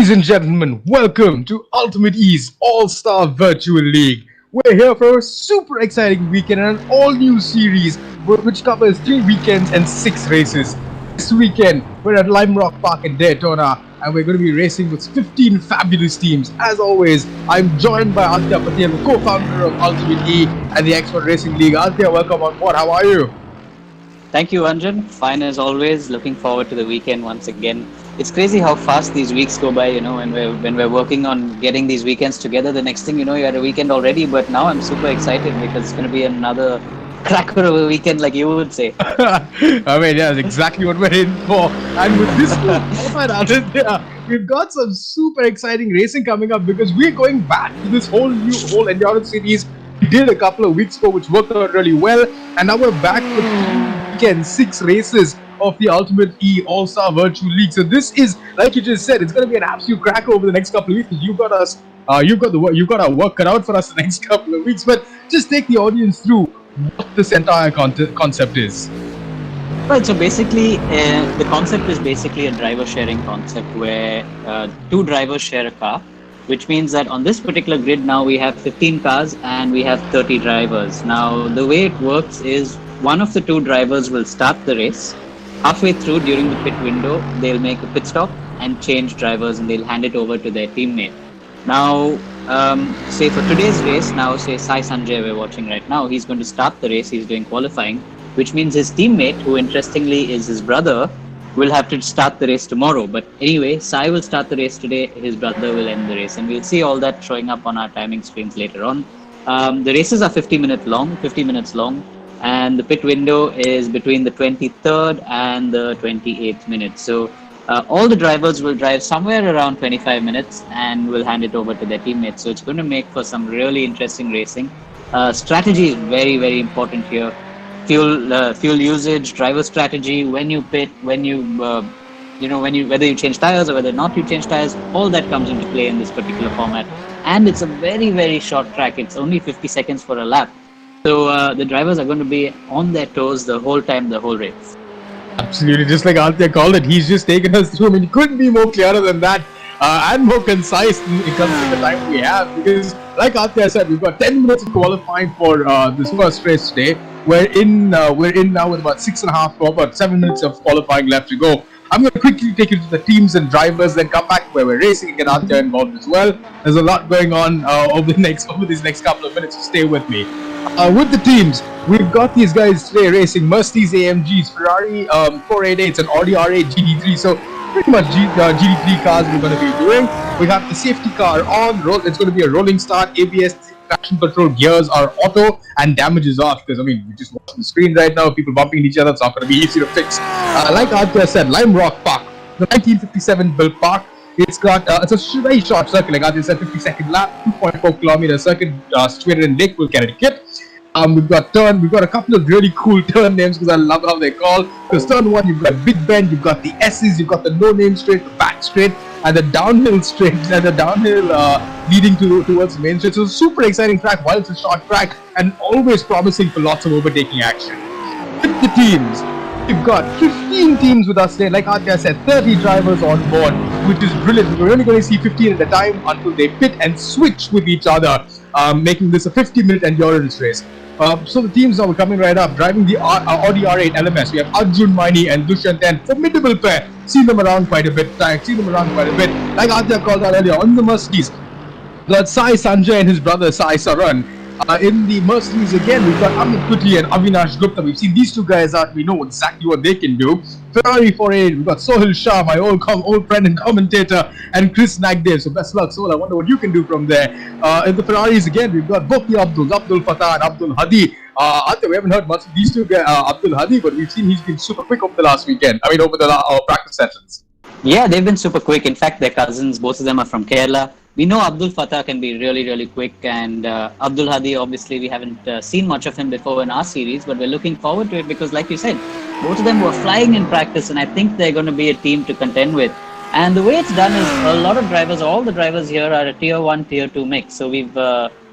Ladies and gentlemen, welcome to UltimateE's All-Star Virtual League. We're here for a super exciting weekend and an all-new series which covers 3 weekends and 6 races. This weekend, we're at Lime Rock Park in Daytona and we're going to be racing with 15 fabulous teams. As always, I'm joined by Aditya Patel, the co-founder of UltimateE and the Expert Racing League. Aditya, welcome on board. How are you? Thank you, Anjan. Fine as always. Looking forward to the weekend once again. It's crazy how fast these weeks go by. When we're working on getting these weekends together, the next thing you know, you had a weekend already. But now I'm super excited because it's going to be another cracker of a weekend, like you would say. I mean, yeah, that's exactly what we're in for. And with this Aditya, we've got some super exciting racing coming up because we're going back to this whole endurance series we did a couple of weeks ago, which worked out really well. And now we're back with weekend 6 races of the UltimateE All-Star Virtual League. So this is, like you just said, it's going to be an absolute cracker over the next couple of weeks. You've got our work cut out for us the next couple of weeks. But just take the audience through what this entire concept is. Right, so basically, the concept is basically a driver sharing concept where 2 drivers share a car, which means that on this particular grid now we have 15 cars and we have 30 drivers. Now, the way it works is one of the 2 drivers will start the race. Halfway through during the pit window, they'll make a pit stop and change drivers and they'll hand it over to their teammate. Now, say for today's race, now say Sai Sanjay we're watching right now, he's going to start the race, he's doing qualifying, which means his teammate, who interestingly is his brother, will have to start the race tomorrow. But anyway, Sai will start the race today, his brother will end the race. And we'll see all that showing up on our timing screens later on. The races are 50 minutes long. And the pit window is between the 23rd and the 28th minute. So all the drivers will drive somewhere around 25 minutes and will hand it over to their teammates. So it's going to make for some really interesting racing. Strategy is very, very important here. Fuel usage, driver strategy, when you pit, whether you change tires or whether not you change tires, all that comes into play in this particular format. And it's a very, very short track. It's only 50 seconds for a lap. So the drivers are going to be on their toes the whole time, the whole race. Absolutely, just like Aditya called it, he's just taken us through. I mean, he couldn't be more clearer than that and more concise in terms of the time we have. Because, like Aditya said, we've got 10 minutes of qualifying for this first race today. We're in now with about 6.5 or about 7 minutes of qualifying left to go. I'm going to quickly take you to the teams and drivers, then come back where we're racing and get Aditya involved as well. There's a lot going on over these next couple of minutes, so stay with me. With the teams, we've got these guys today racing Mercedes AMGs, Ferrari 488s, and Audi R8 GT3. So pretty much GT3 cars we're going to be doing. We have the safety car on. It's going to be a rolling start, ABS, traction control, gears are auto, and damage is off. Because, I mean, we just watch the screen right now, people bumping into each other. It's not going to be easy to fix. Like Aditya said, Lime Rock Park, the 1957 built park. It's got it's a very short circuit, like I said, 50-second lap, 2.4 kilometer circuit situated in Lakeville, Connecticut. We've got a couple of really cool turn names because I love how they're called. Because turn 1, you've got Big Bend, you've got the S's, you've got the no name straight, the back straight, and the downhill straight, and the downhill leading towards the main straight. So it's a super exciting track while it's a short track and always promising for lots of overtaking action. With the teams, we've got 15 teams with us today. Like Aditya said, 30 drivers on board, which is brilliant. We're only going to see 15 at a time until they pit and switch with each other, making this a 50-minute endurance race. So the teams now are coming right up, driving the Audi R8 LMS. We have Arjun, Maini, and Dushantan, formidable pair. Seen them around quite a bit. Like Aditya called out earlier, on the Mercedes, got Sai Sanjay and his brother Sai Saran. In the Mercedes again, we've got Amit Kuti and Avinash Gupta. We've seen these 2 guys out. We know exactly what they can do. Ferrari 488, we've got Sohil Shah, my old friend and commentator, and Chris Nagdev. So best luck, Sohil. I wonder what you can do from there. In the Ferraris again, we've got both the Abdul Fatah and Abdul Hadi. We haven't heard much of these 2 guys, Abdul Hadi, but we've seen he's been super quick over the last weekend. Over the practice sessions. Yeah, they've been super quick. In fact, they're cousins. Both of them are from Kerala. We know Abdul Fatah can be really, really quick, and Abdul Hadi, obviously, we haven't seen much of him before in our series, but we're looking forward to it because, like you said, both of them were flying in practice, and I think they're going to be a team to contend with. And the way it's done is a lot of drivers, all the drivers here are a tier 1, tier 2 mix. So we've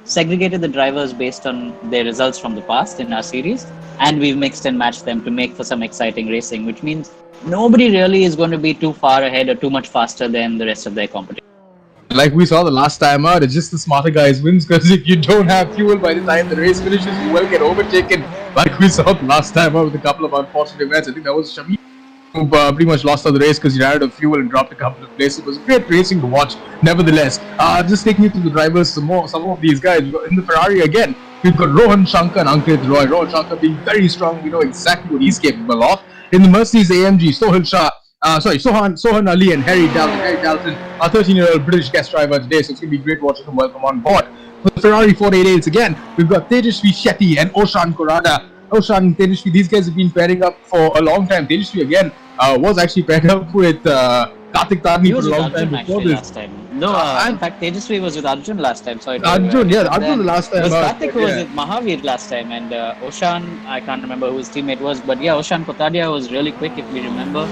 segregated the drivers based on their results from the past in our series, and we've mixed and matched them to make for some exciting racing, which means nobody really is going to be too far ahead or too much faster than the rest of their competition. Like we saw the last time out, it's just the smarter guys wins, because if you don't have fuel by the time the race finishes, you will get overtaken. Like we saw the last time out with a couple of unfortunate events. I think that was Shamim who pretty much lost on the race because he ran out of fuel and dropped a couple of places. It was great racing to watch. Nevertheless, just taking you through the drivers, some of these guys. In the Ferrari again, we've got Rohan Shankar and Ankit Roy. Rohan Shankar being very strong. We know exactly what he's capable of. In the Mercedes AMG, Sohail Shah. Sohan Ali and Harry Dalton. Harry Dalton, a 13-year-old British guest driver today, so it's going to be great watching him welcome on board. For the Ferrari 488s again, we've got Tejasvi Shetty and Oshan Kurada. Oshan and Tejasvi, these guys have been pairing up for a long time. Tejasvi again was actually paired up with Karthik Tadni for a long time before this. Last time. No, in fact, Tejasvi was with Arjun last time. Sorry. Arjun the last time. Karthik was with Mahavir last time, and Oshan, I can't remember who his teammate was, but yeah, Oshan Kotadia was really quick if we remember.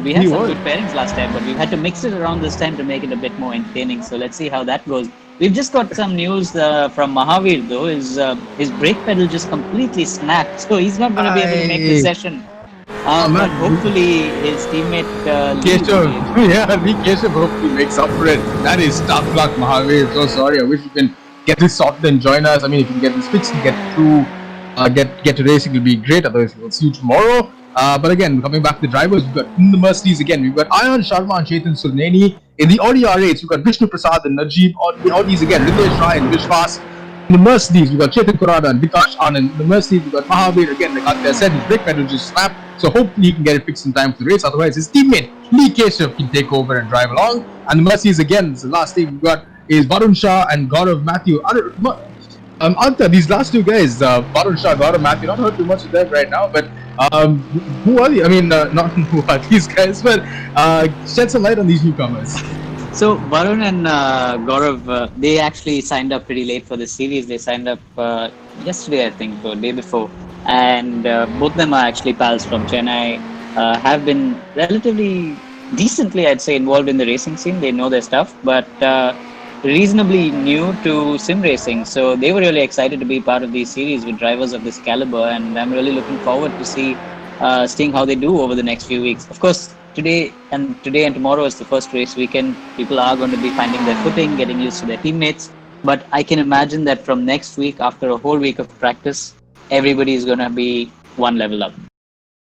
We had some good pairings last time, but we've had to mix it around this time to make it a bit more entertaining. So let's see how that goes. We've just got some news from Mahavir though. His brake pedal just completely snapped, so he's not going to be able to make the session. But hopefully his teammate Keshav hopefully makes up for it. That is tough luck, Mahavir. So sorry. I wish you can get this sorted and join us. I mean, if you can get this fixed and get through, get to racing, it'll be great. Otherwise, we'll see you tomorrow. But again, coming back to the drivers, we've got in the Mercedes again, we've got Ayan Sharma and Chetan Sulneni. In the Audi R8s, we've got Vishnu Prasad and Najib. On the Audis again, Ritesh Rai and Vishwas. In the Mercedes, we've got Chetan Kurada and Vikash Anand. In the Mercedes, we've got Mahavir again, like I said, his brake pedal just snapped. So hopefully he can get it fixed in time for the race. Otherwise, his teammate Lee Keshav can take over and drive along. And the Mercedes again, the last team we've got is Varun Shah and Gaurav Matthew. Anta, these last two guys, Varun Shah, Gaurav Matthew, not heard too much of them right now, but who are they? I mean, not who are these guys, but shed some light on these newcomers. So Varun and Gaurav, they actually signed up pretty late for the series. They signed up yesterday, I think, or day before, and both of them are actually pals from Chennai. Have been relatively decently, I'd say, involved in the racing scene. They know their stuff, but reasonably new to sim racing, so they were really excited to be part of these series with drivers of this caliber, and I'm really looking forward to seeing how they do over the next few weeks. Of course, today and tomorrow is the first race weekend. People are going to be finding their footing, getting used to their teammates, but I can imagine that from next week, after a whole week of practice, everybody is going to be one level up.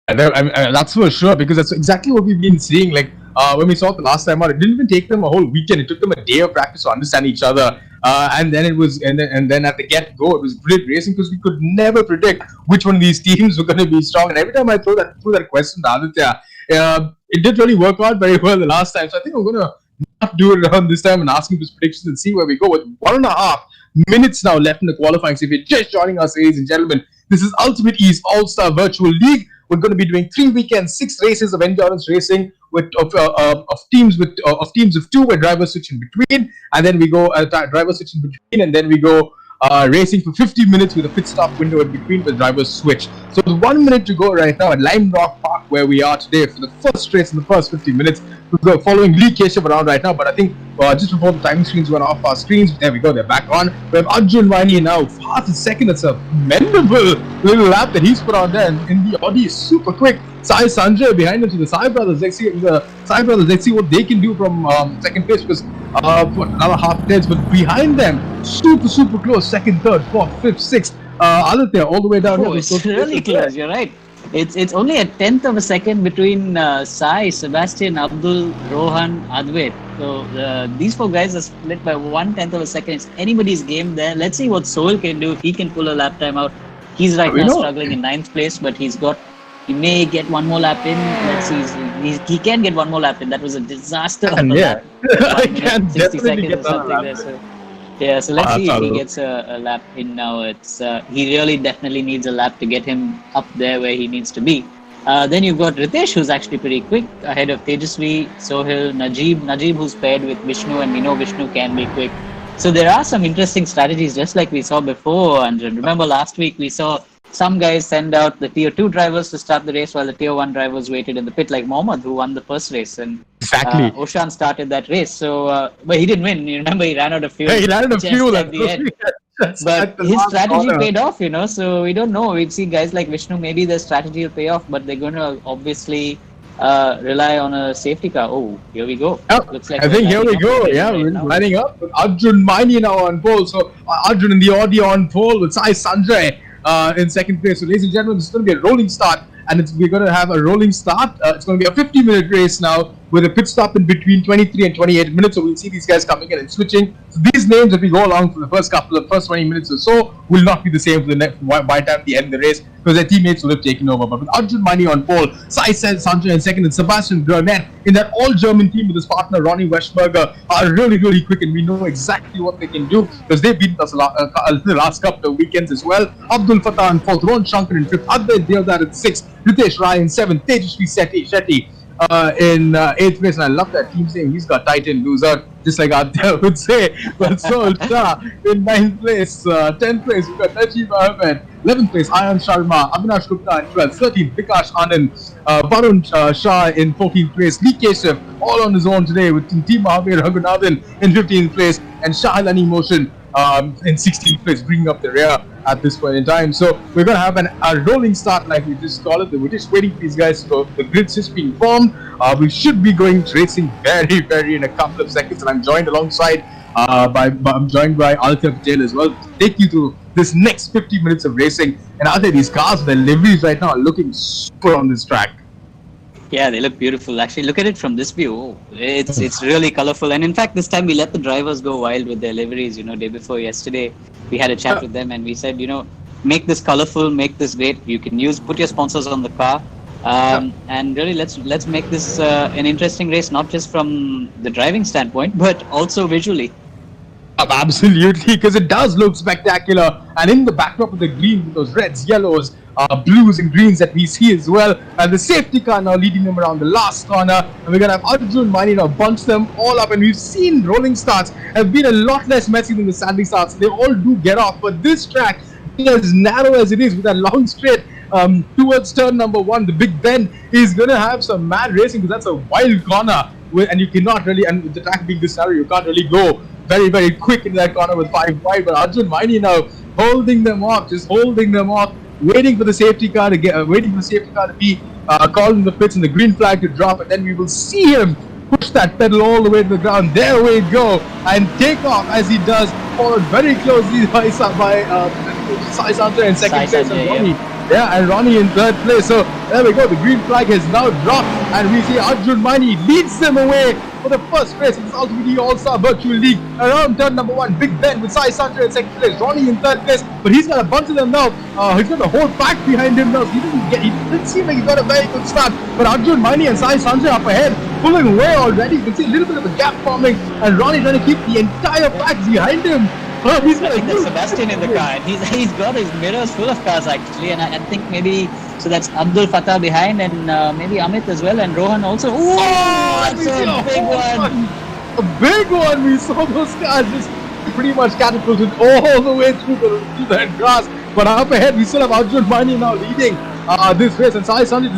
That's for sure, because that's exactly what we've been seeing. Like when we saw it the last time out, it didn't even take them a whole weekend. It took them a day of practice to understand each other, and then it was, and then at the get-go, it was great racing, because we could never predict which one of these teams were going to be strong. And every time I threw that question to Aditya, it did really work out very well the last time. So I think I'm going to not do it around this time and ask him his predictions and see where we go. With 1.5 minutes now left in the qualifying. So if you're just joining us, ladies and gentlemen, this is UltimateE's All-Star Virtual League. We're going to be doing 3 weekends, 6 races of endurance racing with of teams of 2, where drivers switch in between, and then we go drivers switch in between, and then we go racing for 50 minutes with a pit stop window in between where drivers switch. So there's 1 minute to go right now at Lime Rock Park, where we are today for the first race in the first 50 minutes. We're following Lee Keshav around right now, but I think just before the timing screens went off our screens, there we go, they're back on. We have Arjun Maini now, fast and second. It's a memorable little lap that he's put on there, and in the Audi is super quick. Sai Sanjay behind him to the Sai brothers. Let's see what they can do from second place, because another half tenths, but behind them, super close, second, third, fourth, fifth, sixth. Aditya all the way down here. It's really close, you're right. It's only a tenth of a second between Sai, Sebastian, Abdul, Rohan, Advait. So these 4 guys are split by 1/10 of a second. It's anybody's game there. Let's see what Sohail can do if he can pull a lap time out. He's right now struggling in 9th place, but he may get 1 more lap in. Let's see. He can get 1 more lap in. That was a disaster. Yeah, I can 60 definitely seconds or something there. So, yeah, so let's see if he gets a lap in now. It's he really definitely needs a lap to get him up there where he needs to be. Then you've got Ritesh, who's actually pretty quick, ahead of Tejasvi, Sohail, Najib, who's paired with Vishnu, and we know Vishnu can be quick. So there are some interesting strategies, just like we saw before. And remember last week we saw some guys send out the tier 2 drivers to start the race while the tier 1 drivers waited in the pit, like Mohammed, who won the first race. And exactly. Oshan started that race. So, but he didn't win. You remember, he ran out of fuel. Yeah, he ran out of fuel at the end. But his strategy paid off, so we don't know. We'd see guys like Vishnu, maybe their strategy will pay off, but they're going to obviously rely on a safety car. Oh, here we go. Yep. Looks like I we're think here we lining up go. again Yeah, right we're now. lining up with Arjun Maini now on pole. So Arjun in the audio on pole with Sai Sanjay in second place. So ladies and gentlemen, it's going to be a rolling start, and we're going to have a rolling start. It's going to be a 50-minute race now with a pit stop in between 23 and 28 minutes. So we'll see these guys coming in and switching. So these names, if we go along for the first 20 minutes or so, will not be the same for the next by the time they end the race, because their teammates will have taken over. But with Arjun Maini on pole, Sai Sanjay in second, and Sebastian Burnett in that all-German team with his partner Ronnie Weschberger are really, really quick, and we know exactly what they can do because they've beaten us the last couple of weekends as well. Abdul Fatah in fourth, Ron Shankar in fifth, Advait Devdar in sixth, Ritesh Rai in seventh, Tejasvi Shetty in eighth place. And I love that team saying he's got tight end loser, just like Aditya would say. But so Shah in ninth place, 10th place we've got Najib Ahmed, 11th place Ayan Sharma, Avinash Gupta in 12th, 13th Vikash Anand, Varun Shah in 14th place, Lee Keshav all on his own today with Team Mahavir Raghunathan in 15th place, and Shahil Motion in 16th place, bringing up the rear at this point in time. So we're going to have a rolling start, like we just call it. We're just waiting for these guys to the grid's just being formed. We should be going racing very, very in a couple of seconds, and I'm joined alongside I'm joined by Althea Patel as well to take you through this next 50 minutes of racing. And Althea, these cars, their liveries right now are looking super on this track. Yeah, they look beautiful. Actually, look at it from this view. Oh, it's really colorful. And in fact, this time we let the drivers go wild with their liveries. Day before yesterday, we had a chat with them and we said, make this colorful, make this great. You can put your sponsors on the car. And really, let's make this an interesting race, not just from the driving standpoint, but also visually. Absolutely, because it does look spectacular, and in the backdrop of the green, with those reds, yellows, blues and greens that we see as well, and the safety car now leading them around the last corner, and we're going to have Arjun Maini now bunch them all up, and we've seen rolling starts have been a lot less messy than the standing starts. They all do get off, but this track, being as narrow as it is with that long straight towards turn number one, the big bend is going to have some mad racing, because that's a wild corner, and you cannot really, and with the track being this narrow, you can't really go very, very quick in that corner with 5 wide. But Arjun Maini now holding them off, waiting for the safety car to be called in the pits and the green flag to drop, and then we will see him push that pedal all the way to the ground. There we go, and take off as he does, followed very closely by Sai Sanjay in second place, and Ronnie. Yeah, and Ronnie in third place. So there we go. The green flag has now dropped, and we see Arjun Maini leads them away for the first race in this UltimateE All-Star Virtual League around turn number one. Big Ben with Sai Sanjay in second place, Ronnie in third place, but he's got a bunch of them now. He's got a whole pack behind him now. So he didn't seem like he got a very good start. But Arjun Maini and Sai Sanjay up ahead, pulling away already. You can see a little bit of a gap forming, and Ronnie trying to keep the entire pack behind him. I think that's Sebastian in the car, and he's got his mirrors full of cars actually, and I think maybe so that's Abdul Fatah behind, and maybe Amit as well, and Rohan also. Oh, that's a big one! A big one! We saw those cars just pretty much catapulted all the way through the grass. But up ahead, we still have Arjun Maini now leading this race, and Sai Sanjay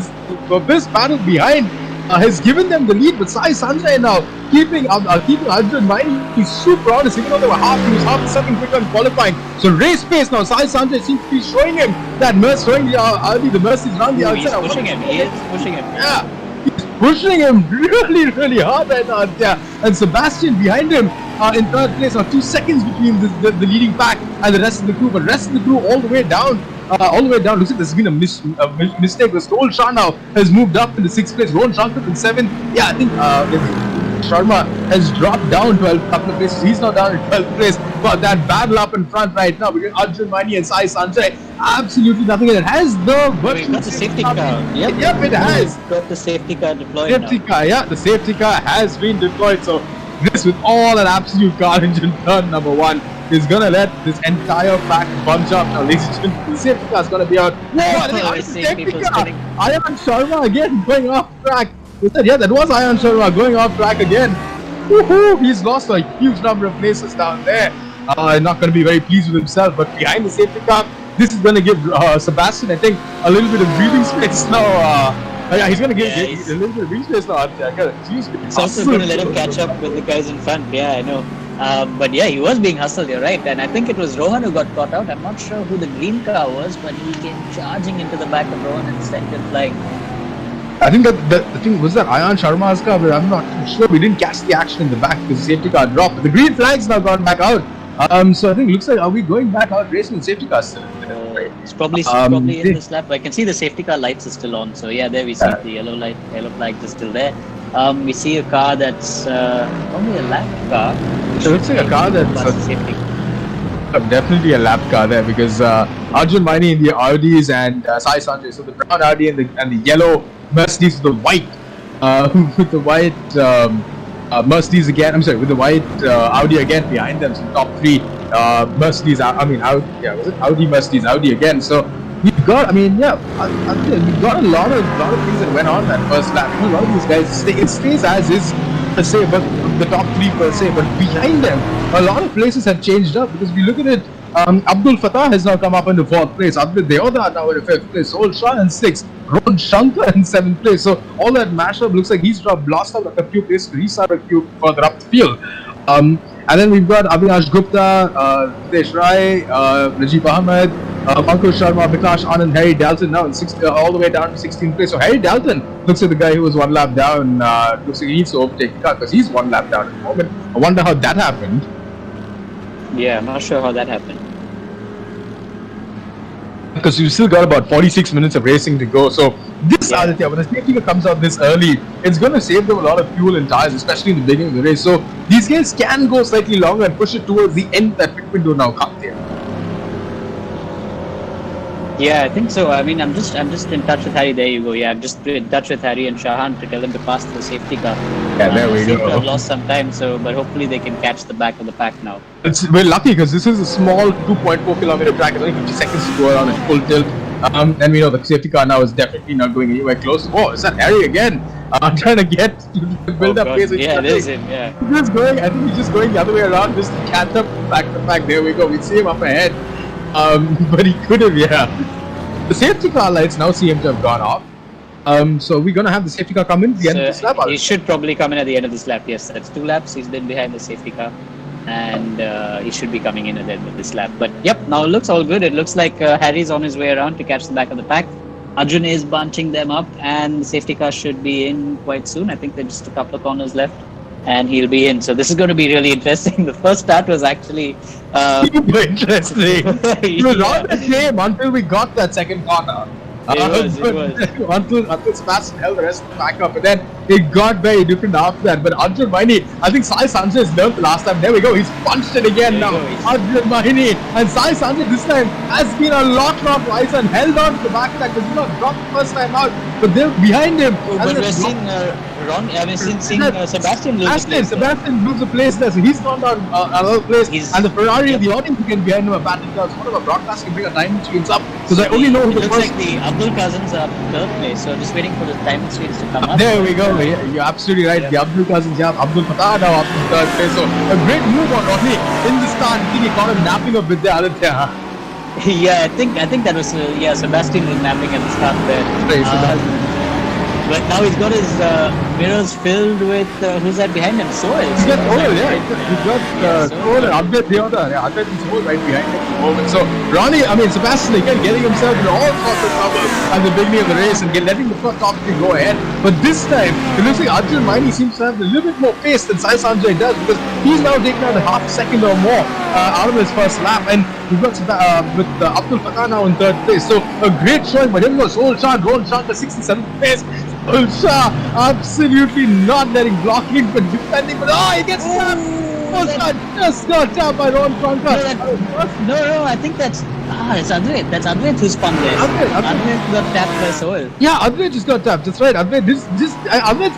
this battle behind has given them the lead, but Sai Sanjay now keeping Arjun Maini. He's super honest, even though they were half a second quicker in qualifying. So race pace now, Sai Sanjay seems to be showing him that the mercies around the outside. He's pushing him. He is pushing him. Yeah, he's pushing him really, really hard right now. Yeah, and Sebastian behind him in third place. Now 2 seconds between the leading pack and the rest of the crew, but rest of the crew all the way down. Looks like there's been a mistake. The Stole Shah now has moved up into 6th place. Ron Shankar in 7th. Yeah, I think Sharma has dropped down 12 couple of places. He's now down in 12th place. But that battle up in front right now between Arjun Maini and Sai Sanjay, absolutely nothing. And it has we've got the safety car. Yep, it has. We've got the safety car deployed The safety car has been deployed. So this, with all an absolute carnage in turn number one, is gonna let this entire pack bunch up now, ladies and gentlemen. The safety car's gonna be out. Ayan Sharma again going off track. We said, yeah, that was Ayan Sharma going off track again. Woohoo! He's lost a huge number of places down there. Not gonna be very pleased with himself, but behind the safety car, this is gonna give Sebastian, I think, a little bit of breathing space now. Yeah, he's gonna give a little bit of breathing space now. It's also gonna let him catch up with the guys in front. Yeah, I know. But yeah, he was being hustled, you're right. And I think it was Rohan who got caught out. I'm not sure who the green car was, but he came charging into the back of Rohan and sent him flying. I think the thing was that Ayan Sharma's car, but I'm not too sure. We didn't catch the action in the back because the safety car dropped. But the green flag's now gone back out. So I think it looks like, are we going back out racing the safety car still? It's probably in this lap. I can see the safety car lights are still on. So yeah, there we see the yellow flags are still there. We see a car that's probably a lap car. So it looks like a car that's safety. Definitely a lap car there because Arjun Maini in the Audis and Sai Sanjay, so the brown Audi and the yellow Mercedes with the white Mercedes again. I'm sorry, with the white Audi again behind them. So the top three Mercedes. Was it Audi, Mercedes, Audi again? So we've got. We've got a lot of things that went on that first lap. A lot of these guys it stays as is per se, but the top three per se. But behind them, a lot of places have changed up because we look at it. Abdul Fatah has now come up into 4th place. Abdul Deoda now in 5th place. Sol Shah in 6th. Ron Shankar in 7th place. So all that mashup looks like he's lost out a few places. He's out a few further up the field. And then we've got Avinash Gupta, Ritesh Rai, Najib Ahmed, Ankush Sharma, Bikash Anand, Harry Dalton now in 6th, all the way down to 16th place. So Harry Dalton looks like the guy who was 1 lap down. Looks like he needs to overtake the car because he's 1 lap down at the moment. I wonder how that happened. Yeah, I'm not sure how that happened. Because you've still got about 46 minutes of racing to go. So this Aditya, when the safety car comes out this early, it's going to save them a lot of fuel and tires, especially in the beginning of the race. So these guys can go slightly longer and push it towards the end that pit window now comes here. Yeah, I think so. I'm just in touch with Harry. There you go. Yeah, I'm just in touch with Harry and Shahan to tell them to pass the safety car. Yeah, there we go. I've lost some time, but hopefully they can catch the back of the pack now. We're lucky because this is a small 2.4 kilometer track. It's only 50 seconds to go around at full tilt. And we know the safety car now is definitely not going anywhere close. Oh, is that Harry again? Trying to get to build up pace. Yeah, it is him. Yeah. I think he's just going the other way around just to catch up back to back. There we go. We see him up ahead. But he could have, The safety car lights now seem to have gone off. So we're going to have the safety car come in at the end of this lap. He should probably come in at the end of this lap. Yes, that's 2 laps. He's been behind the safety car. And he should be coming in at the end of this lap. But yep, now it looks all good. It looks like Harry's on his way around to catch the back of the pack. Arjun is bunching them up, and the safety car should be in quite soon. I think there's just a couple of corners left, and he'll be in. So this is going to be really interesting. The first start was actually interesting. It was on the same until we got that second corner. It was. Until Sebastian held the rest of the pack up, and then it got very different after that. But Arjun Maini, I think Sai Sanjay has learned the last time. There we go, he's punched it again now. Arjun Maini and Sai Sanjay this time has been a lot more wise and held on to the back of that because he not dropped the first time out. But they're behind him. But we're seeing Sebastian lose the place. Sebastian lose the place there, so he's gone down another place. And the Ferrari and the audience again behind him are batting down. So one of our broadcasts can bring a timing screens up because I only know who the first. Looks like the Abdul Cousins are 3rd place, so just waiting for the timing screens to come up. There we go. You're absolutely right. The Abdul Cousins, Abdul Fatah now up in 3rd place. So a great move on Ronnie in the start. I think he caught him napping a bit there, Aditya. Yeah, I think that was Sebastian was napping at the start there. But now he's got his mirrors filled with who's that behind him? Soil. He's got Soil, He's got Soil and Abdul Deoda. Abdul is Soil right behind him at the moment. So Sebastian again getting himself into all sorts of trouble at the beginning of the race and letting the first top three go ahead. But this time, it looks like Arjun Maini seems to have a little bit more pace than Sai Sanjay does because he's now taken out a half a second or more out of his first lap. And we've got with Abdul Fatah now in 3rd place. So a great showing, but here we go. Sol Shah, Ron Shankar, 67th place. Shah absolutely not letting blocking but defending, but he gets tapped. Just got tapped by Ron Shankar. No, I think it's Advait. That's Advait who's spun there. Advait got tapped by Soil. Yeah, Advait just got tapped. That's right. Advait's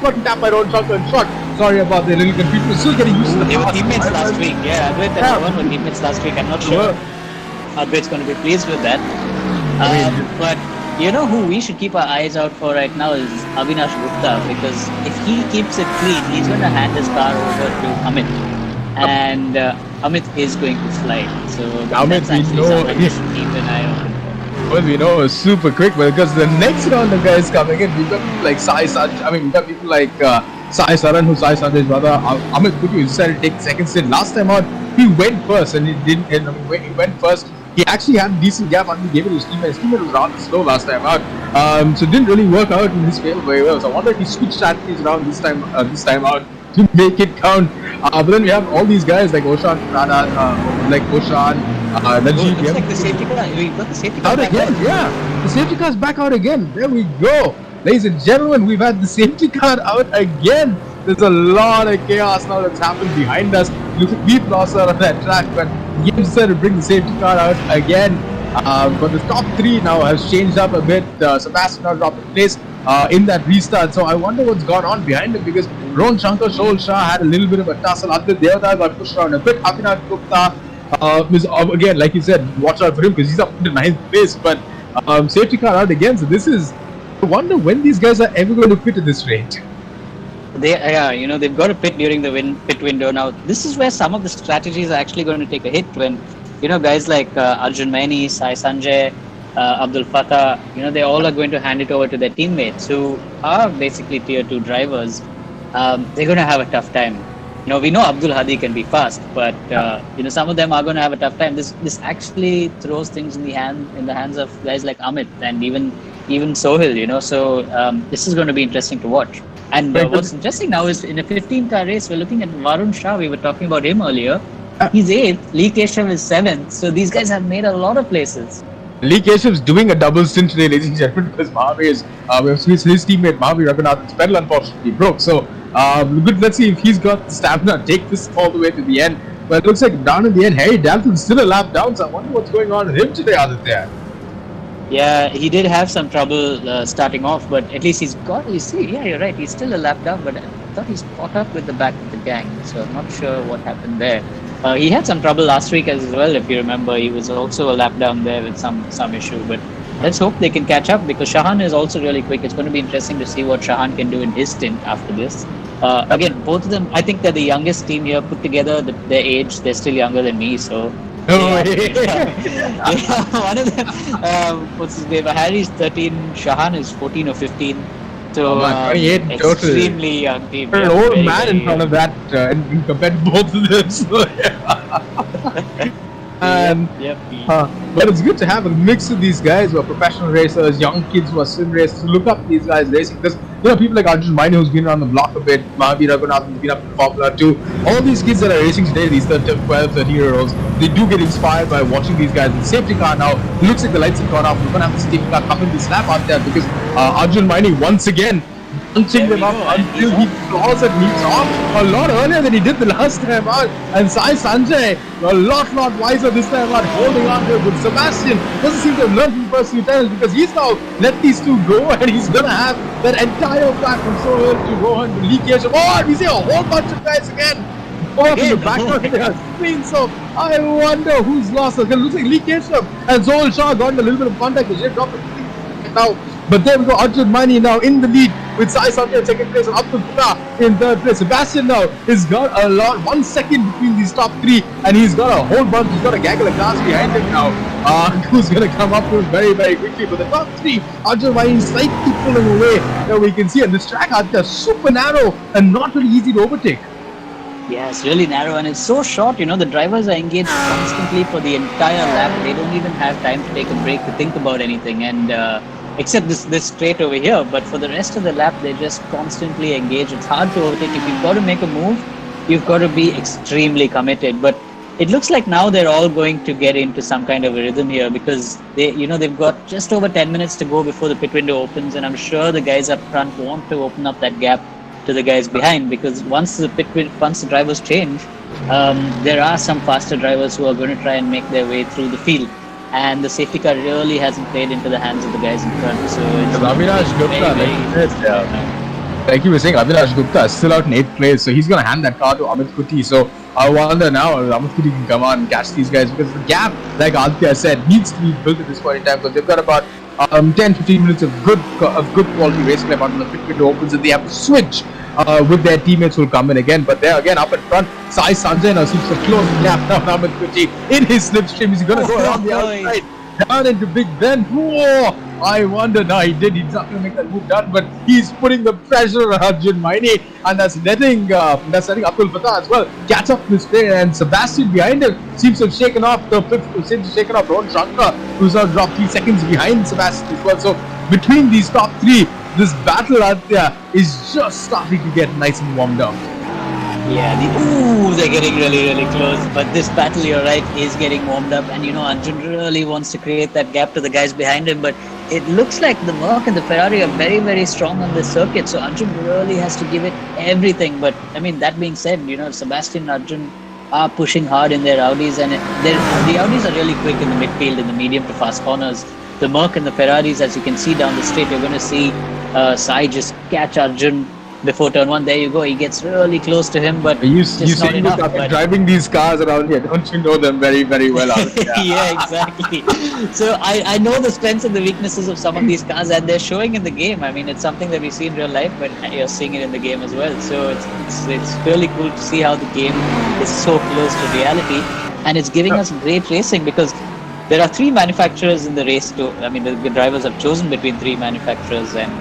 gotten tapped by Ron Shankar in short. Sorry about the little confusion. We're still getting used to the They were teammates last week. Yeah, Advait and Ron were teammates last week. I'm not sure Advait's going to be pleased with that. But you know who we should keep our eyes out for right now is Avinash Gupta, because if he keeps it clean, he's going to hand his car over to Amit. And Amit is going to fly. So that's actually someone we should keep an eye on. Well, we know it's super quick, because the next round of guys coming in, we've got people like Sai Sanjay. We've got people like Sai Saran, who's Sai Sanjay's brother. Amit Kutu decided to take the second stint. Last time out, he went first, and he didn't. He went first. he actually had a decent gap until he gave it to his teammate. His teammate was rather slow last time out, so it didn't really work out in his favor very well. So I wonder if he switched strategies around this time out to make it count. But then we have all these guys like Oshan, Najib. Looks like the safety car. We got the safety car Out back again, out. yeah. The safety car's back out again. There we go. Ladies and gentlemen, we've had the safety car out again. There's a lot of chaos now that's happened behind us. Looks like we've lost out on that track, but he decided to bring the safety car out again. But the top three now has changed up a bit. Sebastian now dropped a place in that restart. So I wonder what's gone on behind him, because Rohan Shankar, Shoal Shah had a little bit of a tussle. Aditya Devada got pushed around a bit. Avinash Gupta is again, like you said, watch out for him because he's up to 9th place. But safety car out again. So this is, I wonder when these guys are ever going to fit at this rate. They've got a pit during the pit window. Now, this is where some of the strategies are actually going to take a hit when, guys like Arjun Maini, Sai Sanjay, Abdul Fatah, they all are going to hand it over to their teammates who are basically tier 2 drivers. They're going to have a tough time. We know Abdul Hadi can be fast, but some of them are going to have a tough time. This actually throws things in the hands of guys like Amit and even Sohil. So this is going to be interesting to watch. And what's interesting now is in a 15-car race, we're looking at Varun Shah. We were talking about him earlier. He's 8th. Lee Keshav is 7th. So these guys have made a lot of places. Lee Keshav's doing a double stint today, ladies and gentlemen, because his teammate Mahavi Raghunathan's pedal unfortunately broke. So good. Let's see if he's got the stamina to take this all the way to the end. But it looks like down in the end, Harry Dalton's still a lap down. So I wonder what's going on with him today, Aditya. Yeah, he did have some trouble starting off, but at least he's got. You're right. He's still a lap down, but I thought he's caught up with the back of the gang. So I'm not sure what happened there. He had some trouble last week as well, if you remember. He was also a lap down there with some issue. But let's hope they can catch up, because Shahan is also really quick. It's going to be interesting to see what Shahan can do in his stint after this. Again, both of them, I think they're the youngest team here put together. Their age, they're still younger than me, so. One of them, what's his name? Harry's 13, Shahan is 14 or 15. So, 28 extremely young team. An old man in front of that, and compared to both of them. So, but it's good to have a mix of these guys who are professional racers, young kids who are sim racers. Look up these guys racing, because people like Arjun Maini, who's been around the block a bit, Mahavi Raghunathan, who's been up in Formula 2. All these kids that are racing today, these 12, 13-year-olds, they do get inspired by watching these guys. The safety car now, it looks like the lights have gone off. We're going to have the safety car come in this lap out there, because Arjun Maini once again punching them up until he claws and leaps off a lot earlier than he did the last time out. And Sai Sanjay, a lot wiser this time out, holding on to it. But Sebastian doesn't seem to have learned from first few times, because he's now let these two go, and he's going to have that entire pack from Sohil to Rohan to Lee Keshav. Oh, and we see a whole bunch of guys again. Off in the background there. So I wonder who's lost. It looks like Lee Keshav and Sohil Shah got in a little bit of contact, because they've dropped it now. But there we go, Arjun Maini now in the lead with Sai Sanjay in second place and Abdul Fatah in third place. Sebastian now has got 1 second between these top three, and he's got a whole bunch. He's got a gaggle of cars behind him now, who's going to come up to him very, very quickly. But the top three, Arjun Maini is slightly pulling away, that we can see. And this track out there, super narrow and not really easy to overtake. Yeah, it's really narrow and it's so short. The drivers are engaged constantly for the entire lap. They don't even have time to take a break to think about anything. And except this straight over here, but for the rest of the lap, they're just constantly engaged. It's hard to overtake. If you've got to make a move, you've got to be extremely committed. But it looks like now they're all going to get into some kind of a rhythm here, because they've got just over 10 minutes to go before the pit window opens, and I'm sure the guys up front want to open up that gap to the guys behind, because once the drivers change, there are some faster drivers who are going to try and make their way through the field. And the safety car really hasn't played into the hands of the guys in front. So it's Avinash Gupta, like you were saying, Avinash Gupta is still out in 8th place, so he's going to hand that car to Amit Kuti. So I wonder now if Amit Kuti can come on and catch these guys, because the gap, like Aditya said, needs to be built at this point in time, because they've got about 10-15 minutes of good quality racing left until the pit window opens, and they have to switch with their teammates who will come in again. But they're again up in front. Sai Sanjay now seems to close the gap now. Amit Kuti in his slipstream. He's going to go around the outside. down into Big Ben. Whoa! I wonder. No, he did. He's not going to make that move down, but he's putting the pressure on Arjun Maini, and that's letting Abdul Fatah as well catch up this play. And Sebastian behind him seems to have shaken off the fifth. Seems to have shaken off Ron Shankar, who's now dropped 3 seconds behind Sebastian as well. So between these top 3, this battle out there is just starting to get nice and warmed up. Yeah, they're getting really close. But this battle, you're right, is getting warmed up. And Arjun really wants to create that gap to the guys behind him. But it looks like the Merc and the Ferrari are very strong on this circuit. So Arjun really has to give it everything. But I mean, that being said, Sebastian and Arjun are pushing hard in their Audis. And the Audis are really quick in the midfield, in the medium to fast corners. The Merc and the Ferraris, as you can see down the straight, you're going to see Sai just catch Arjun before turn 1. There you go. He gets really close to him, but you just not enough. But driving these cars around here, don't you know them very well? Yeah, exactly. So I know the strengths and the weaknesses of some of these cars, and they're showing in the game. I mean, it's something that we see in real life, but you're seeing it in the game as well. So it's really cool to see how the game is so close to reality, and it's giving us great racing because there are 3 manufacturers in the race. The drivers have chosen between 3 manufacturers, and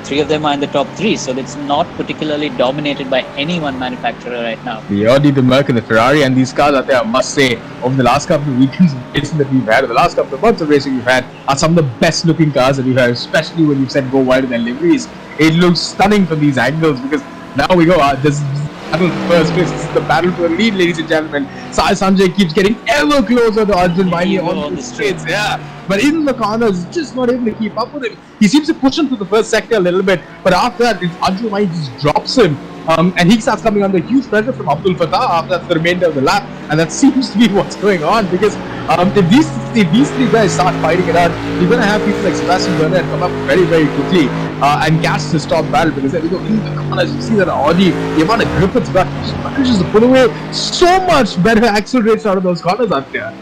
3 of them are in the top 3, so it's not particularly dominated by any one manufacturer right now. The Audi, the Merc, and the Ferrari, and these cars out there, I must say, over the last couple of weekends of racing that we've had, or the last couple of months of racing we've had, are some of the best looking cars that we've had, especially when you've said go wide in their liveries. It looks stunning from these angles because now we go, this battle for first place. This is the battle for the lead, ladies and gentlemen. Sai Sanjay keeps getting ever closer to Arjun Maini on the straights. Yeah. But in the corners, just not able to keep up with him. He seems to push him to the first sector a little bit, but after that, Arjun Maini just drops him. And he starts coming under huge pressure from Abdul Fatah after the remainder of the lap, and that seems to be what's going on because if these 3 guys start fighting it out, you're going to have people like Sebastian Burnett come up very quickly and catch this top battle because there we go in the corners. You see that Audi, the amount of grip it's got, just manages to put away so much better acceleration out of those corners out there.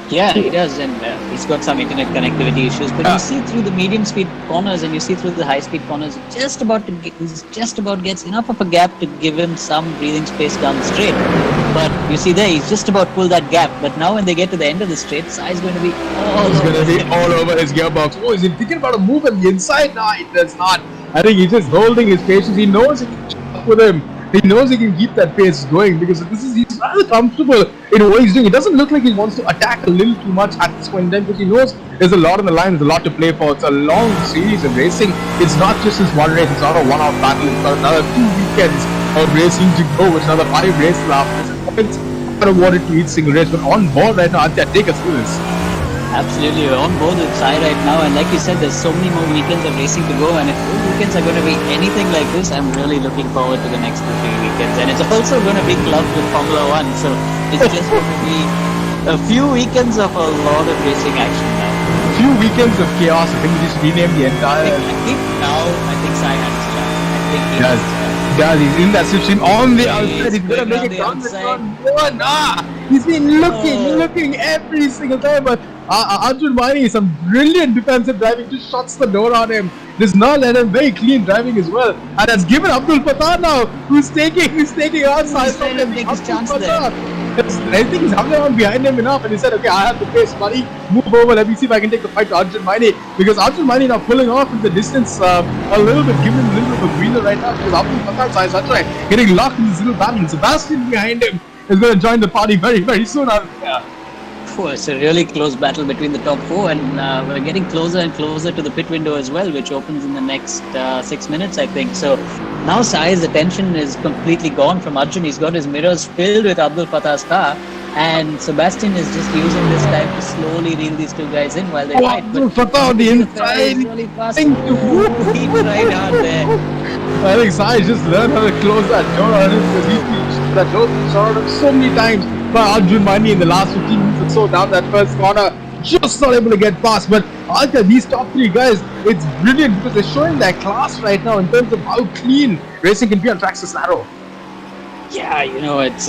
Yeah, he does, and he's got some internet connectivity issues. But you see through the medium-speed corners and you see through the high-speed corners, he just about gets enough of a gap to give him some breathing space down the straight. But you see there, he's just about pulled that gap. But now when they get to the end of the straight, Sai is going to be all over his gearbox. Oh, is he thinking about a move on the inside? No, he does not. I think he's just holding his patience. He knows he can keep up with him. He knows he can keep that pace going because he's rather comfortable in what he's doing. It doesn't look like he wants to attack a little too much at this point in time because he knows there's a lot on the line, there's a lot to play for. It's a long series of racing. It's not just this one race, it's not a one-off battle. It's got another 2 weekends of racing to go, with another 5 races after. It's not awarded to each single race, but on board right now, take us through this. Absolutely, we're on board with Sai right now, and like you said, there's so many more weekends of racing to go, and if those weekends are going to be anything like this, I'm really looking forward to the next 2-3 weekends. And it's also going to be clubbed with Formula 1, so it's just going to be a few weekends of a lot of racing action now. A few weekends of chaos. I think we just rename the entire... I think Sai has his chance. I think he has his chance. Yeah, he's in that situation on the outside. He's going to make it down the outside. He's been looking every single time, but Arjun Maini, some brilliant defensive driving, just shuts the door on him. Does not let him, very clean driving as well, and has given Abdul Fatah now, who's taking outside from him. Take his chance there. I think he's hung around behind him enough, and he said, "Okay, I have the pace, buddy. Move over. Let me see if I can take the fight to Arjun Maini." Because Arjun Maini now pulling off in the distance a little bit, giving him a little bit of a breather right now. Because Abdul Fatah, Sai Sanjay getting locked in this little battle, and Sebastian behind him is going to join the party very soon out there. It's a really close battle between the top 4, and we're getting closer and closer to the pit window as well, which opens in the next 6 minutes, I think. So now Sai's attention is completely gone from Arjun. He's got his mirrors filled with Abdul Fatah's car, and Sebastian is just using this time to slowly reel these 2 guys in while they fight. Abdul Fatah on the inside. Really fast. He tried hard there. I think Sai just learned how to close that door on him because he's been that door shot him so many times by Arjun Maini in the last 15 minutes or so down that first corner. Just not able to get past. But these top 3 guys, it's brilliant because they're showing their class right now in terms of how clean racing can be on tracks this narrow. Yeah, it's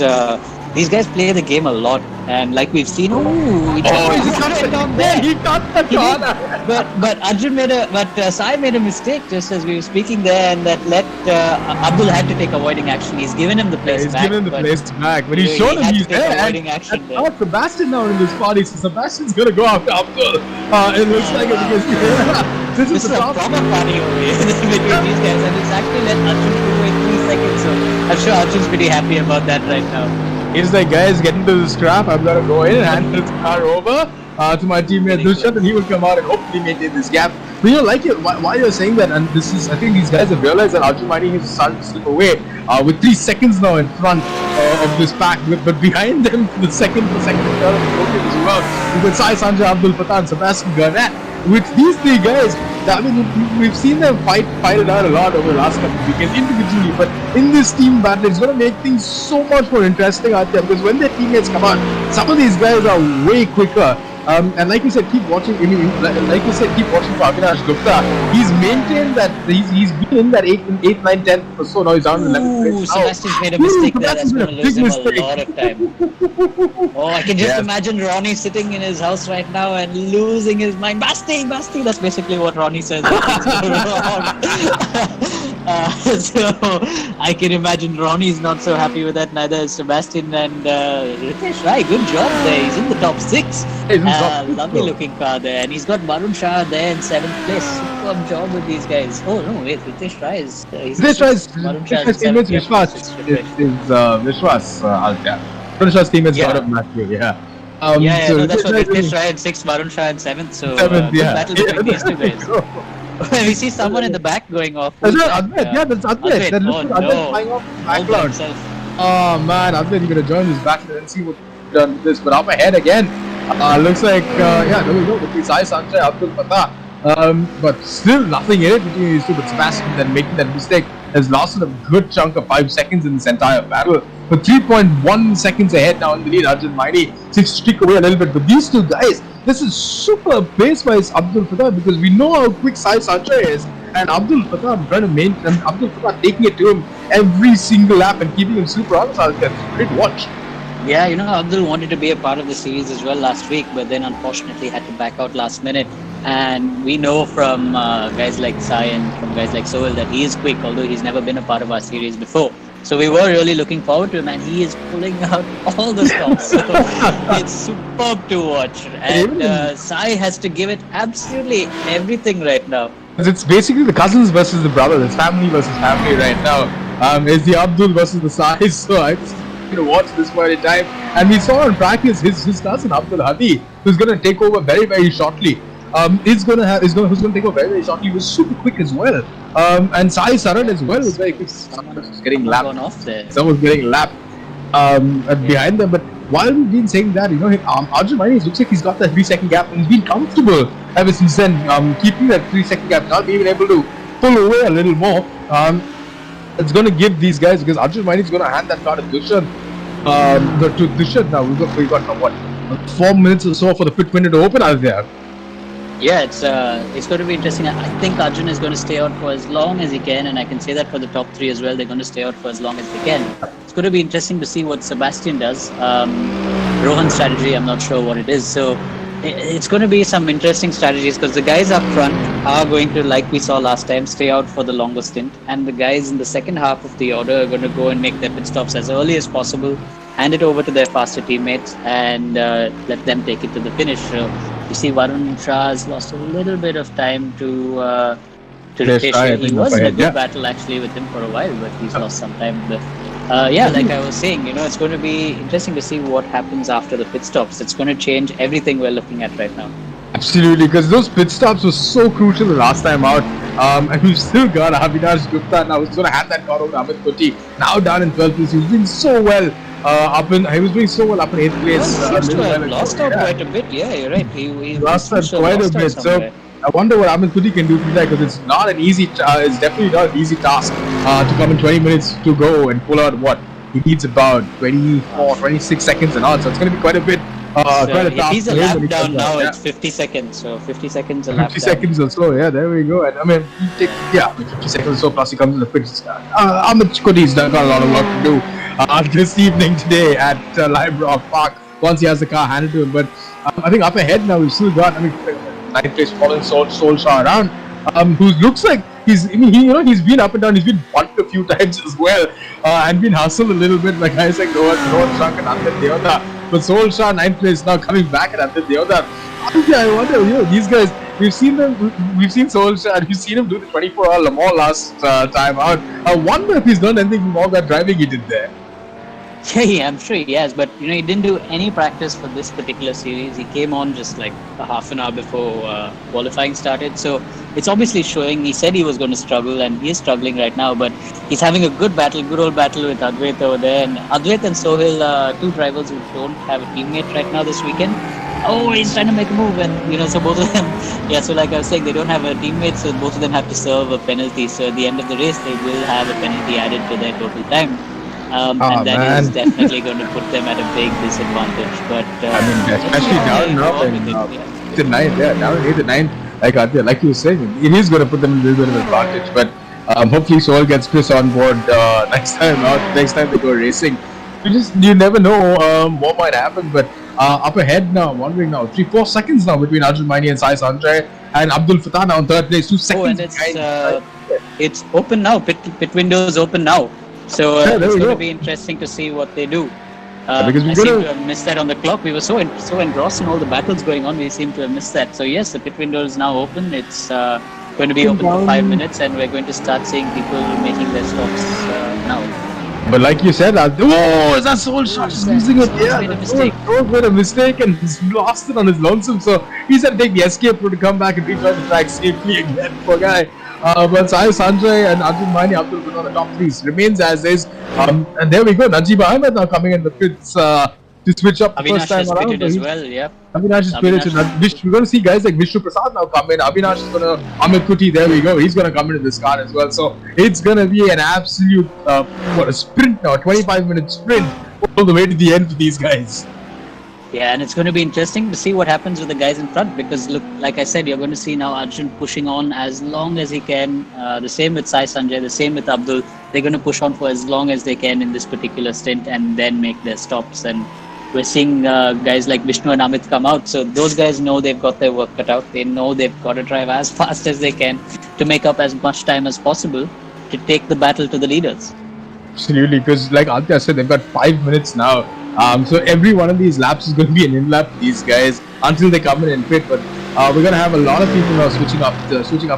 these guys play the game a lot, and like we've seen, he cut it down there. He cut the corner. But Sai made a mistake just as we were speaking there, and that let Abdul had to take avoiding action. He's given him the place He's back. given him the place back, but he's shown him he's there. Avoiding action there. Not Sebastian now in this party, so Sebastian's gonna go after Abdul. It looks like it because this is a proper party over here between these guys, and it's actually let Arjun go in 3 seconds. So I'm sure Arjun's pretty happy about that right now. He's like, guys, get into the scrap. I'm gonna go in and hand this car over to my teammate Dushyant, and he will come out and hopefully maintain this gap. But why you're saying that, and this is, I think these guys have realized that Arjun Maini has started to slip away with 3 seconds now in front of this pack, but behind them, the second third as well. With Sai, Sanjay, Abdul Fatah, and Sebastian Garnett. With these 3 guys, I mean, we've seen them fight it out a lot over the last couple of weekends individually, but in this team battle, it's going to make things so much more interesting out there, because when their teammates come out, some of these guys are way quicker. And like you said, keep watching. I mean, like you said, keep watching for Avinash Gupta. He's maintained that he's been in that 8th, 9th, 10th or so. Now he's down in 11th place. Sebastian's made a mistake there. That's going to lose him a lot of time. Oh, I can just imagine Ronnie sitting in his house right now and losing his mind. Basti. That's basically what Ronnie says. So I can imagine Ronnie's not so happy with that. Neither is Sebastian and Ritesh Rai. Good job there. He's in the top 6. Lovely looking car there, and he's got Varun Shah there in 7th place. Superb job with these guys. Oh no, wait, Ritesh Rai is. Ritesh Rai is Vishwas. Vishwas Alka. Varun Shah's team is out of Matthew. That's what Ritesh Rai in 6th, Varun Shah in 7th. So 7th, battle between these 2 guys. We see someone in the back going off. That's Advait. That looks like Advait flying off the background. Oh man, Advait, you're gonna join this battle and see what we've done with this. But up ahead again. Looks like, there we go, between Sai, Sanjay, Abdul Fatah. But still nothing in it between these 2. But Sebastian then making that mistake has lost a good chunk of 5 seconds in this entire battle. But 3.1 seconds ahead now in the lead. Arjun Maini seems to stick away a little bit. But these 2 guys, this is super pace by Abdul Fatah, because we know how quick Sai Sanjay is. And Abdul Fatah trying to maintain, and Abdul Fatah taking it to him every single lap and keeping him super honest out there. Great watch. Yeah, Abdul wanted to be a part of the series as well last week, but then unfortunately had to back out last minute. And we know from guys like Sai and from guys like Sohail that he is quick, although he's never been a part of our series before. So we were really looking forward to him, and he is pulling out all the stops. So it's superb to watch. And Sai has to give it absolutely everything right now. It's basically the cousins versus the brothers. It's family versus family right now. It's the Abdul versus the Sai. So I just to watch this point in time, and we saw in practice his cousin Abdul Hadi, who's going to take over very, very shortly. Who's going to take over very, very shortly. He was super quick as well. And Sai Saran as well was very quick. Someone was getting lapped. Someone was getting lapped behind them. But while we've been saying that, Arjun Maini looks like he's got that 3-second gap, and he's been comfortable ever since then, keeping that 3-second gap, not being able to pull away a little more. It's going to give these guys, because Arjun Maini is going to hand that car to Dushyant. To Dushyant now. We've got what, 4 minutes or so for the pit window to open out there. Yeah, it's going to be interesting. I think Arjun is going to stay out for as long as he can, and I can say that for the top 3 as well. They're going to stay out for as long as they can. It's going to be interesting to see what Sebastian does. Rohan's strategy, I'm not sure what it is. So it's going to be some interesting strategies, because the guys up front are going to, like we saw last time, stay out for the longer stint, and the guys in the second half of the order are going to go and make their pit stops as early as possible, hand it over to their faster teammates, and let them take it to the finish. So you see Varun Shah has lost a little bit of time to Ritesh. He was in a good battle actually with him for a while, but he's lost some time. But like I was saying, it's going to be interesting to see what happens after the pit stops. It's going to change everything we're looking at right now. Absolutely, because those pit stops were so crucial the last time out. And we've still got Avinash Gupta now. He's going to hand that car over to Amit Kuti. Now down in 12th place. He was doing so well. He was doing so well up in 8th place. He seems to have lost out quite a bit. Yeah, you're right. He lost out quite a bit. So I wonder what Amit Kuti can do today, because it's not an easy. It's definitely not an easy task to come in 20 minutes to go and pull out what he needs about 24, 26 seconds and all. So it's going to be quite a bit. If he's a lap down now, it's 50 seconds. So 50 seconds a lap 50 seconds or so, yeah, there we go. And I mean, 50 seconds or so plus he comes in the pits. Amit Kuti's got a lot of work to do. this evening today at Live Rock Park once he has the car handed to him. But I think up ahead now we've still got ninth place following Solskjaer around, who looks like he's been up and down. He's been bumped a few times as well, and been hustled a little bit by guys like Rohan Shank and Amit Deoda. But Solskjaer, ninth place, now coming back at Amit Deoda. I wonder, these guys, we've seen Solskjaer, we've seen him do the 24-hour Le Mans last time out. I wonder if he's done anything from all that driving he did there. Yeah, I'm sure he has, but he didn't do any practice for this particular series. He came on just like a half an hour before qualifying started, so it's obviously showing. He said he was going to struggle, and he is struggling right now, but he's having a good old battle with Advait over there. And Advait and Sohail, two drivers who don't have a teammate right now this weekend. Oh, he's trying to make a move, and so both of them, so like I was saying, they don't have a teammate, so both of them have to serve a penalty. So at the end of the race, they will have a penalty added to their total time. And that is definitely going to put them at a big disadvantage. But especially down in the ninth, like you were saying, it is going to put them in a little bit of an advantage. But hopefully, Soul gets Chris on board next time out. Next time they go racing, you never know what might happen. But up ahead now, wondering now, 3-4 seconds now between Arjun Maini and Sai Sanjay, and Abdul Fattah now in third place. 2 seconds. And it's open now. Pit window is open now. So it's going to be interesting to see what they do. Because I seem to have missed that on the clock. We were so engrossed in all the battles going on, we seem to have missed that. So yes, the pit window is now open. It's going to be open for 5 minutes, and we're going to start seeing people making their stops now. But like you said, is that Solskjaer just losing it? Yeah, Soul made a mistake and he's lost it on his lonesome. So he's had to take the escape route to come back and retry the track safely again, poor guy. But Sai Sanjay and Arjun Maini, Abdul Fattah, the top three remains as is. And there we go. Najib Ahmed now coming in the pits to switch up the first time around. Avinash as well, yeah. Avinash is pitted. We're going to see guys like Vishnu Prasad now come in. Avinash is going to, Amit Kuti, there we go. He's going to come into this car as well. So it's going to be an absolute, a sprint now, 25-minute sprint all the way to the end for these guys. Yeah, and it's going to be interesting to see what happens with the guys in front, because look, like I said, you're going to see now Arjun pushing on as long as he can. The same with Sai Sanjay, the same with Abdul. They're going to push on for as long as they can in this particular stint and then make their stops. And we're seeing guys like Vishnu and Amit come out. So those guys know they've got their work cut out. They know they've got to drive as fast as they can to make up as much time as possible to take the battle to the leaders. Absolutely, because like Aditya said, they've got 5 minutes now. So every one of these laps is going to be an in-lap for these guys until they come in and pit. But we're going to have a lot of people now switching up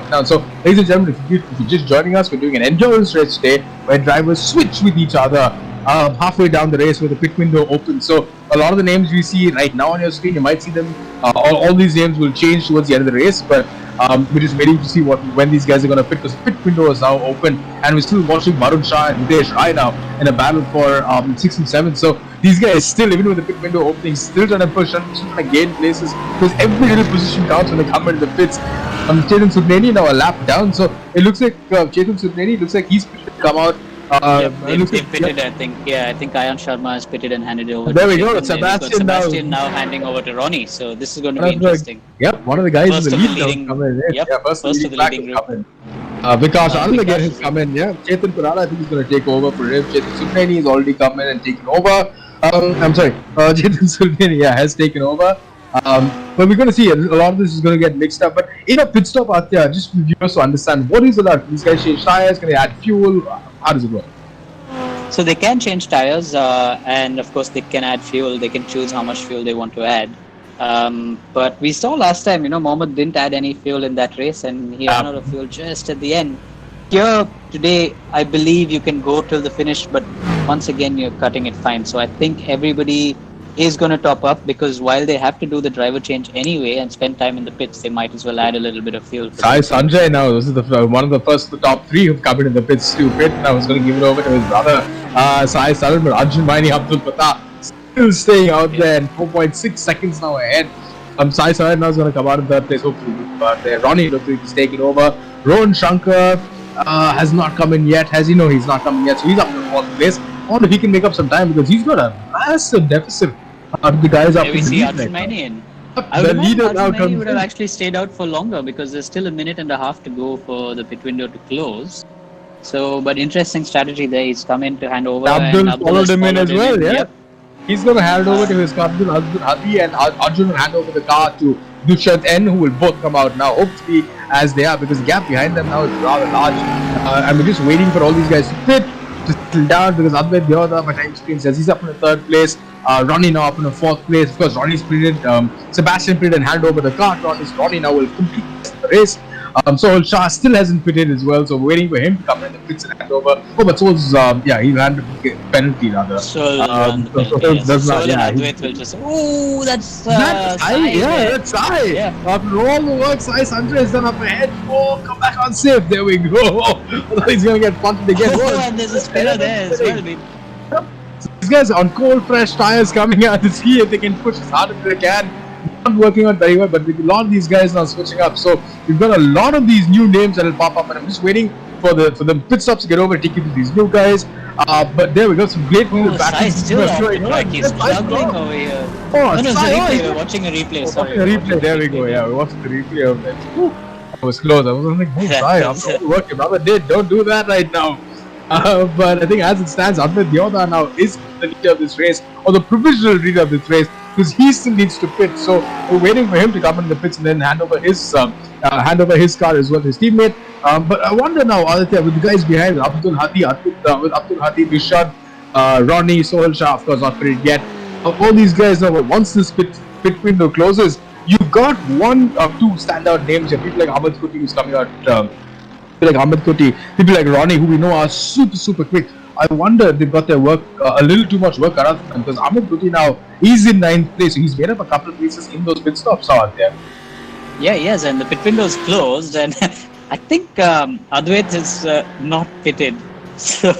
and down. So, ladies and gentlemen, if you're just joining us, we're doing an endurance race today where drivers switch with each other halfway down the race with the pit window open. So a lot of the names we see right now on your screen, you might see them. All these names will change towards the end of the race, but we're just waiting to see when these guys are going to pit, because the pit window is now open, and we're still watching Varun Shah and Hitesh Rai now in a battle for 6 and 7. So these guys still, even with the pit window opening, still trying to push, still trying to gain places, because every little position counts when they come into the pits. Chetan Subneni now a lap down, so it looks like Chetan Subneni looks like he's pitted to come out. They've pitted, I think. Yeah, I think Ayan Sharma has pitted and handed it over. There we go. Sebastian now handing over to Ronnie. So this is going to be interesting. Yep, one of the guys first in the lead come in. Yep, first of the leading group. Vikas Anand again has come in. Yeah, Chetan Purana I think is going to take over for him. Chetan Subneni has already come in and taken over. I'm sorry, Chetan Subneni has taken over. But we're going to see a lot of this is going to get mixed up. But in a pit stop, Atya, just for viewers to understand, what is it like? These guys change tires, can they add fuel? How does it work? So they can change tires, and of course they can add fuel. They can choose how much fuel they want to add. But we saw last time, Mohammed didn't add any fuel in that race, and he ran out of fuel just at the end. Here today, I believe you can go till the finish, but once again you're cutting it fine. So I think everybody is going to top up, because while they have to do the driver change anyway and spend time in the pits, they might as well add a little bit of fuel. Sai Sanjay now, this is one of the top three who've come into the pits to pit. I was going to give it over to his brother Sai Sanjay, but Arjun Maini, Abdul Fattah still staying out there, and 4.6 seconds now ahead. Sai Sanjay now is going to come out in third place, hopefully. But Ronnie looks like he's taking over. Rohan Shankar has not come in yet. He's not coming yet, so he's up in the fourth place. I wonder if he can make up some time, because he's got a massive deficit. The guys up in the lead. Arjun Maini in. I would imagine Arjun Maini would have actually stayed out for longer, because there's still a minute and a half to go for the pit window to close. So, but interesting strategy there. He's come in to hand over, and Abdul Abdul followed has him in followed as him well, in. yeah. Yep. He's going to hand over to his captain Abdul Hadi, and Arjun will hand over the car to Dushyant N, who will both come out now, hopefully, as they are, because the gap behind them now is rather large. And we're just waiting for all these guys to pit, to settle down, because Advait Deoda, my time screen says he's up in the 3rd place. Ronnie now up in the 4th place. Of course, Ronnie's pitted. Sebastian pitted and hand over the car. Ronnie now will complete the race. Sohel Shah still hasn't pitted as well, so we're waiting for him to come in the pits and hand over. Oh, but Sohel's, he ran the penalty rather. Sohel ran the penalty. Sohel Yes. does not, Sohel yeah. and Advait will just. Oh, that's Sai, yeah, that's Sai. Yeah. After all the work Sai Sanjay has done up ahead, oh, come back on safe. There we go. He's going to get punted again. Oh, and there's a spinner there as well. So these guys are on cold, fresh tires coming out to see if they can push as hard as they can. Not working out very well, but with a lot of these guys now switching up. So we've got a lot of these new names that will pop up, and I'm just waiting for the pit stops to get over, take you to these new guys. But there we go, some great Sai's still off the track. He's struggling over here. Oh, no, it's a Sai, replay. We're watching a replay. Sorry. Watching a replay. There we go. Yeah, we're watching the replay of that. That was close. I was like, hey, Sai, after all the work your brother did, don't do that right now. But I think as it stands, Advait Deoda now is the leader of this race, or the provisional leader of this race, because he still needs to pit. So we're waiting for him to come in the pits and then hand over his car as well to his teammate. But I wonder now, Aditya, with the guys behind Abdul Hadi, Dushyant, Ronnie, Sohel Shah, of course, not pitted yet. All these guys now, once this pit window closes, you've got one or two standout names here. People like Ahmed Kuti who's coming out. People like Ahmed Kuti, people like Ronnie, who we know are super quick. I wonder if they've got their work, a little too much work around them, because Ahmed Kuti now is in 9th place, so he's made up a couple of places in those pit stops out there. Yeah, yes, and the pit window is closed, and I think Advait is not pitted, so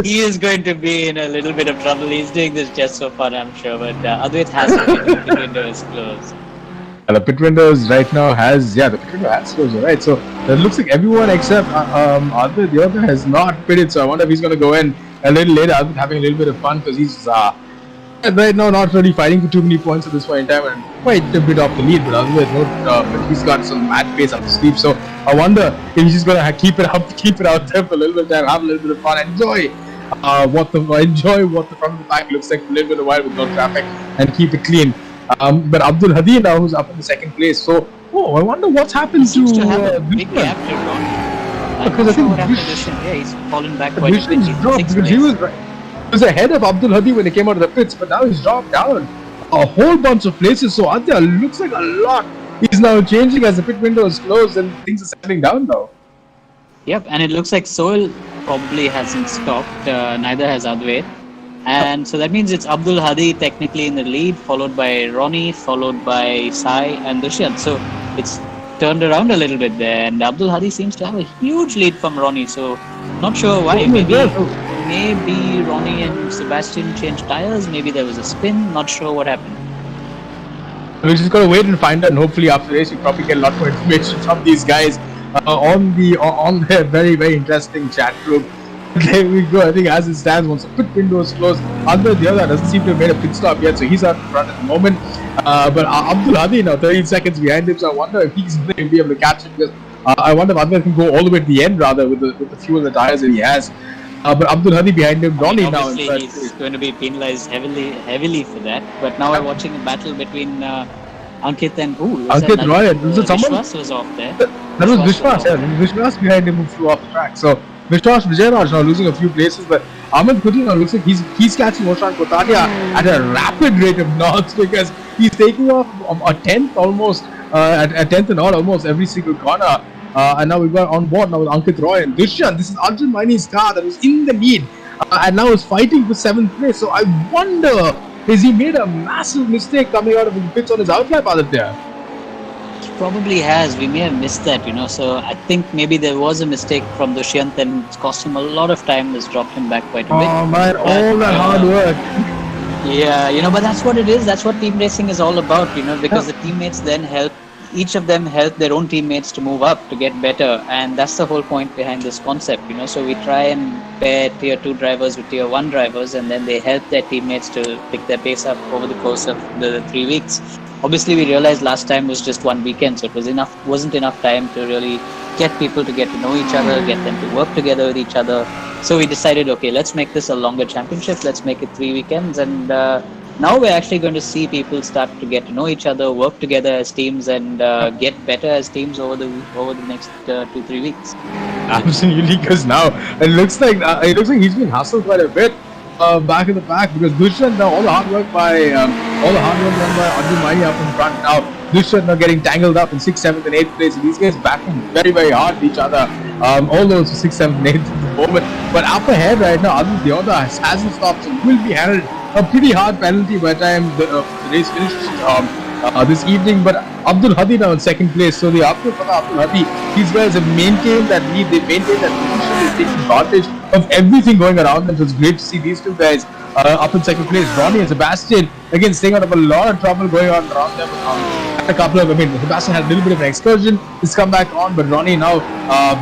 he is going to be in a little bit of trouble. He's doing this just for fun, I'm sure, but Advait has to pit. The pit window is closed. The pit windows right now the pit window has closed, right? So it looks like everyone except Advait Deoda has not pitted. So I wonder if he's going to go in a little later, having a little bit of fun, because he's right now not really fighting for too many points at this point in time and quite a bit off the lead. But but he's got some mad pace up his sleeve. So I wonder if he's just going to keep it out there for a little bit of time, have a little bit of fun, enjoy what the front of the pack looks like for a little bit of while with no traffic, and keep it clean. But Abdul Hadi now, who's up in the 2nd place. So, I wonder what's happened Seems to have a big gap to Ronnie. Because I think what happened to Dushyant. Yeah, he's fallen back quite a bit. Dushyant's dropped, because he was ahead of Abdul Hadi when he came out of the pits, but now he's dropped down a whole bunch of places. So Adya looks like a lot is now changing as the pit window is closed and things are settling down now. Yep, and it looks like Sohel probably hasn't stopped. Neither has Advait. And so that means it's Abdul Hadi technically in the lead, followed by Ronnie, followed by Sai and Dushyant. So it's turned around a little bit there, and Abdul Hadi seems to have a huge lead from Ronnie. So not sure why. Maybe Ronnie and Sebastian changed tires. Maybe there was a spin. Not sure what happened. We just gotta wait and find out. And hopefully after this, we'll probably get a lot more information from these guys on their very interesting chat group. There we go. I think as it stands, once the pit window is closed, Advait Deoda doesn't seem to have made a pit stop yet, so he's out in front at the moment. But Abdul Hadi now 13 seconds behind him, so I wonder if he's going to be able to catch him, because I wonder if Advait can go all the way to the end rather with the fuel and the tires that he has. But Abdul Hadi behind him, Ronnie now. Obviously, he's going to be penalized heavily for that. But now we're watching a battle between Ankit and Ankit Roy. Vishwas was off there. That was Vishwas. Vishwas behind him who flew off the track. So Vishwas Vijayaraj now losing a few places, but Ahmed Kuti now looks like he's catching Oshan Kotadia at a rapid rate of knots, because he's taking off a 10th almost, a 10th and all almost every single corner. And now we've got on board now with Ankit Roy and Dushyant. This is Arjun Maini's car that was in the lead and now is fighting for 7th place. So I wonder, has he made a massive mistake coming out of the pits on his outlap, Aditya? Probably has. We may have missed that, so I think maybe there was a mistake from Dushyant and it's cost him a lot of time. Has dropped him back quite a bit. Oh man, all that hard work. Yeah, but that's what it is. That's what team racing is all about, because the teammates then help. Each of them help their own teammates to move up, to get better, and that's the whole point behind this concept, So we try and pair tier 2 drivers with tier 1 drivers, and then they help their teammates to pick their pace up over the course of the 3 weeks. obviously we realized last time was just one weekend, so it wasn't enough time to really get people to get to know each other, get them to work together with each other. So we decided, okay, let's make this a longer championship. Let's make it 3 weekends, and now we're actually going to see people start to get to know each other, work together as teams, and get better as teams over the next 2-3 weeks. Absolutely, because now it looks like he's been hustled quite a bit back in the back, because Dushyant now all the hard work done by Maini up in front. Now Dushyant now getting tangled up in 6th, 7th, and 8th place. These guys battling very, very hard with each other. All those 6th, 7th, and 8th at the moment. But up ahead right now, Aditya hasn't stopped, so will be handled a pretty hard penalty by the time the race finishes this evening. But Abdul Hadi now in 2nd place. So the Abdul Hadi, these guys have maintained that lead. They maintained that position. They take advantage of everything going around them. So it's great to see these two guys up in 2nd place. Ronnie and Sebastian again staying out of a lot of trouble going on around them. Sebastian had a little bit of an excursion. He's come back on, but Ronnie now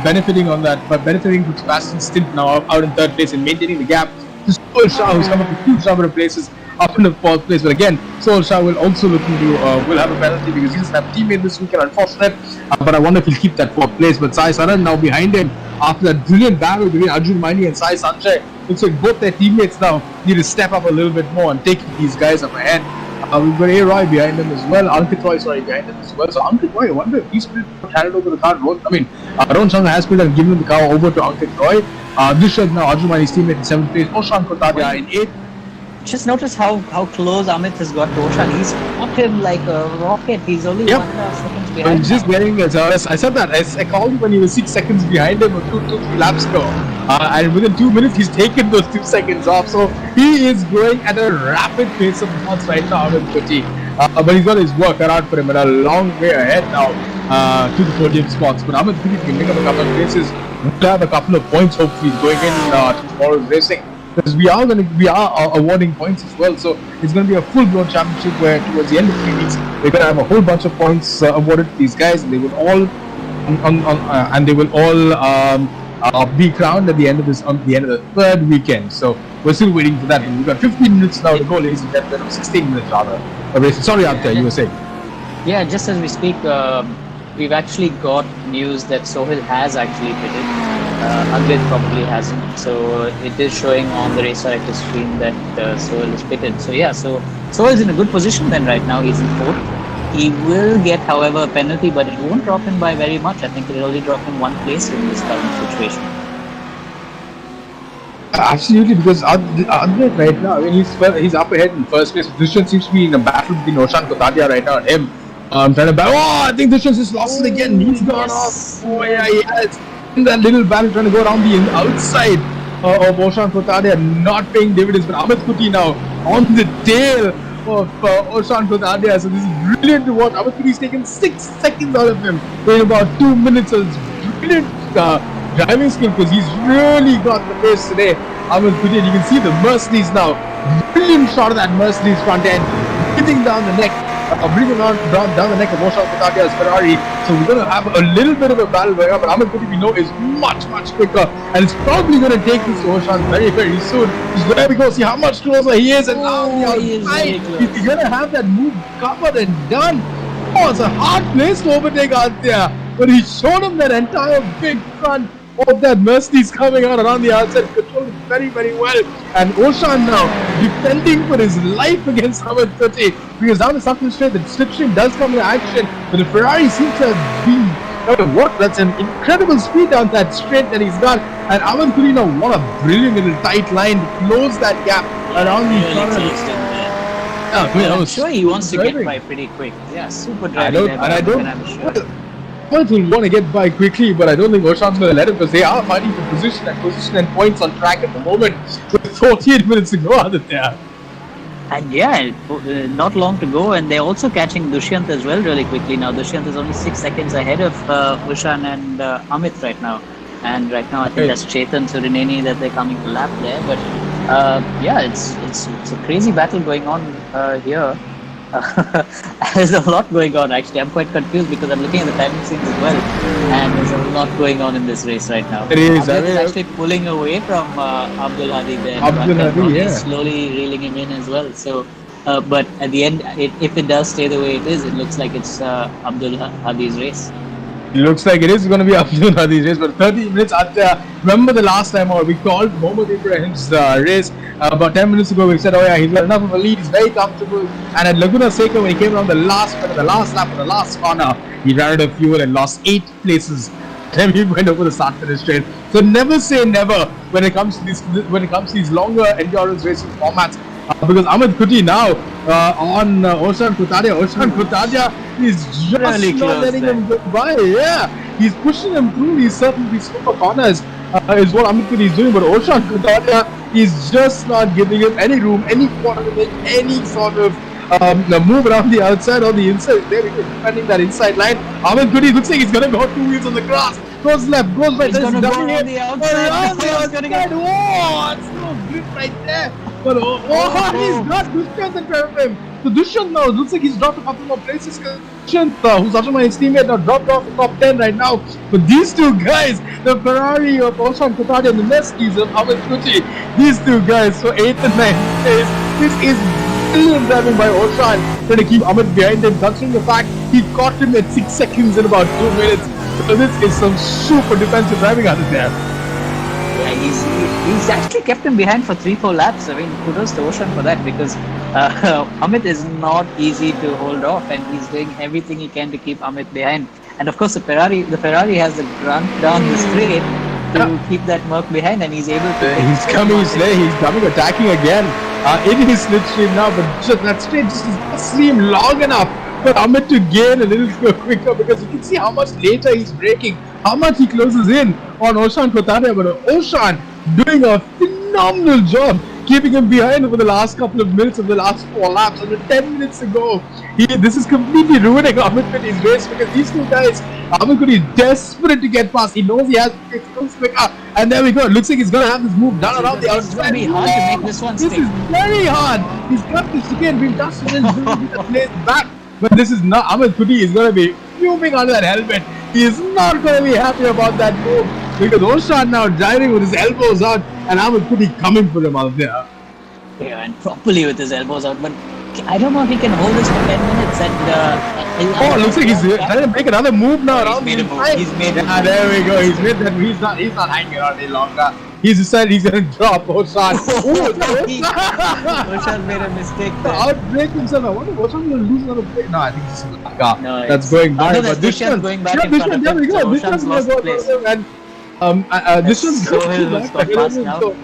benefiting on that, but benefiting from Sebastian's stint now out in 3rd place and maintaining the gap to Soul Shah, who's come up with a huge number of places up in the 4th place. But again, Soul Shah will also will have a penalty because he doesn't have a teammate this weekend, unfortunate. But I wonder if he'll keep that 4th place. But Sai Saran now behind him after that brilliant battle between Arjun Maini and Sai Sanjay. Looks like both their teammates now need to step up a little bit more and take these guys up ahead. We've got A. Roy behind them as well. Ankit Roy, behind them as well. So Ankit Roy, I wonder if he's handed over the car. Ron Changa has been given the car over to Ankit Roy. Dushyant now Arjun Maini's teammate in 7th place. Oshan Kotadia in 8th. Just notice how close Amit has got to Oshan. He's caught him like a rocket. He's only 1.5 seconds behind. Just getting I said that. I called him when he was 6 seconds behind him 2-3 laps ago. And within 2 minutes, he's taken those 2 seconds off. So he is going at a rapid pace of knots right now with Kuti. But he's got his work cut out for him and a long way ahead now to the podium spots. But Amit Kuti can make up a couple of races. We'll have a couple of points hopefully going in to tomorrow's racing. Because we are awarding points as well, so it's going to be a full-blown championship where towards the end of 3 weeks we're going to have a whole bunch of points awarded to these guys, and they will all be crowned at the end of the 3rd weekend. So we're still waiting for that. We've got 15 minutes now to go, ladies and gentlemen. 16 minutes rather. Sorry, Akhtar, you were saying. Yeah, just as we speak, we've actually got news that Sohail has actually pitted. Advait probably hasn't, so it is showing on the race director screen that Sohail is pitted. So yeah, so Sohail is in a good position then right now. He's in 4th. He will get, however, a penalty, but it won't drop him by very much. I think it'll only drop him 1 place in this current situation. Absolutely, because Advait right now, he's up ahead in 1st place. Dushyant seems to be in a battle between Oshan Kotadia right now and him. I'm trying to battle. I think Dushyant just lost it again. He's gone off. Oh yeah, he has. In that little battle trying to go around the outside of Oshan Kotadia, not paying dividends. But Amit Kuti now on the tail of Oshan Kotadia. So this is brilliant to watch. Amit Kuti is taken 6 seconds out of him in about 2 minutes. So it's brilliant driving skill because he's really got the pace today. Amit Kuti, you can see the Mercedes now. Brilliant shot of that Mercedes front end, hitting down the neck. Bringing down the neck of Oshan Kotadia's Ferrari. So we're going to have a little bit of a battle going on, but Amit Kuti, we know, is much quicker, and it's probably going to take this to Oshan very soon. So there we go, see how much closer he is, and now he's going to have that move covered and done. Oh, it's a hard place to overtake out there, but he showed him that entire big front of that Mercedes coming out around the outside, controlled it very well. And Oshan now defending for his life against Amit Kuti, because down the Suffering Straight, the slipstream does come into action, but the Ferrari seems to have been that's an incredible speed down that straight that he's got. And Amit Kuti now, what a brilliant little tight line to close that gap around the corner. I'm sure he wants to get by pretty quick. Yeah, super driving. Points will want to get by quickly, but I don't think Oshan's going to let him, because they are fighting for position and points on track at the moment with 48 minutes to go out there. And yeah, not long to go, and they're also catching Dushyant as well really quickly now. Dushyant is only 6 seconds ahead of Oshan and Amit right now. And right now I think that's Chetan Surineni that they're coming to lap there. But yeah, it's a crazy battle going on here. There's a lot going on actually. I'm quite confused because I'm looking at the timing scenes as well, and there's a lot going on in this race right now. It is. Actually pulling away from Abdul Hadi there. Abdul Hadi, Slowly reeling him in as well. So But at the end, if it does stay the way it is, it looks like it's Abdul Hadi's race. It looks like it is going to be Abdul Hadi's race, but 30 minutes. Remember the last time we called Mohammad Ibrahim's race about 10 minutes ago. We said, oh yeah, he's got enough of a lead. He's very comfortable. And at Laguna Seca, when he came around the last lap, of the last corner, he ran out of fuel and lost 8 places. Then he went over the start finish straight. So never say never when it comes to these longer endurance racing formats. Because Ahmed Kuti now on Oshan Kutadia. Oshan Kutadia is just really not letting him go by. Yeah, he's pushing him through these super corners. Is what Ahmed Kuti is doing. But Oshan Kutadia is just not giving him any room, any quarter to make any sort of move around the outside or the inside. There we go, defending that inside line. Ahmed Kuti looks like he's going to go 2 wheels on the grass. Goes left, goes right. He's going to go on the outside. Around the outside. Oh, it's no grip right there. But he's got Dushyant in front of him. So Dushyant now looks like he's dropped a couple more places. Dushyant, who's also my teammate, now dropped off the top 10 right now. But these two guys, the Ferrari of Oshan Kutadia and the Mercedes of Ahmed Kuti, these two guys, so 8th and 9th place. This is brilliant driving by Oshan, trying to keep Ahmed behind him, considering the fact he caught him at 6 seconds in about 2 minutes. So this is some super defensive driving out of there. Yeah, he's actually kept him behind for 3-4 laps. I mean, kudos to Oshan for that, because Amit is not easy to hold off, and he's doing everything he can to keep Amit behind. And of course, the Ferrari has the grunt down the straight to keep that Merc behind, and he's able to. He's coming attacking again. It is slipstream now, but just that straight just doesn't seem long enough for Amit to gain a little quicker, because you can see how much later he's braking, how much he closes in on Oshan Kutadia. But Oshan doing a phenomenal job keeping him behind over the last couple of minutes of the last 4 laps. Under 10 minutes ago, this is completely ruining Ahmed Kuti's race, because these two guys, Ahmed Kuti is desperate to get past. He knows he has to take close quicker, and there we go. It looks like he's going to have this move done around the outside. It's going to be hard to make this one stick. This is very hard. He's got this again. We've just finished the place back. But this is not, Ahmed Kuti is going to be fuming under that helmet. He is not going to be happy about that move, because Oshan now driving with his elbows out and Ahmed Kuti coming for him out there. Yeah, and properly with his elbows out. But I don't know if he can hold this for 10 minutes. And looks like he's trying to make another move now. He's made a move. He's made a move. There we go. He's made that. He's not hanging around any longer. He's decided he's going to drop Oshan. Oshan made a mistake there. Outbrake himself. I wonder if Oshan will lose another break. No, I think this is Lanka. That's going back. But Dushyant going back in front of him. There we go. Oshan's lost place. And Dushyant's Sohail was got past now.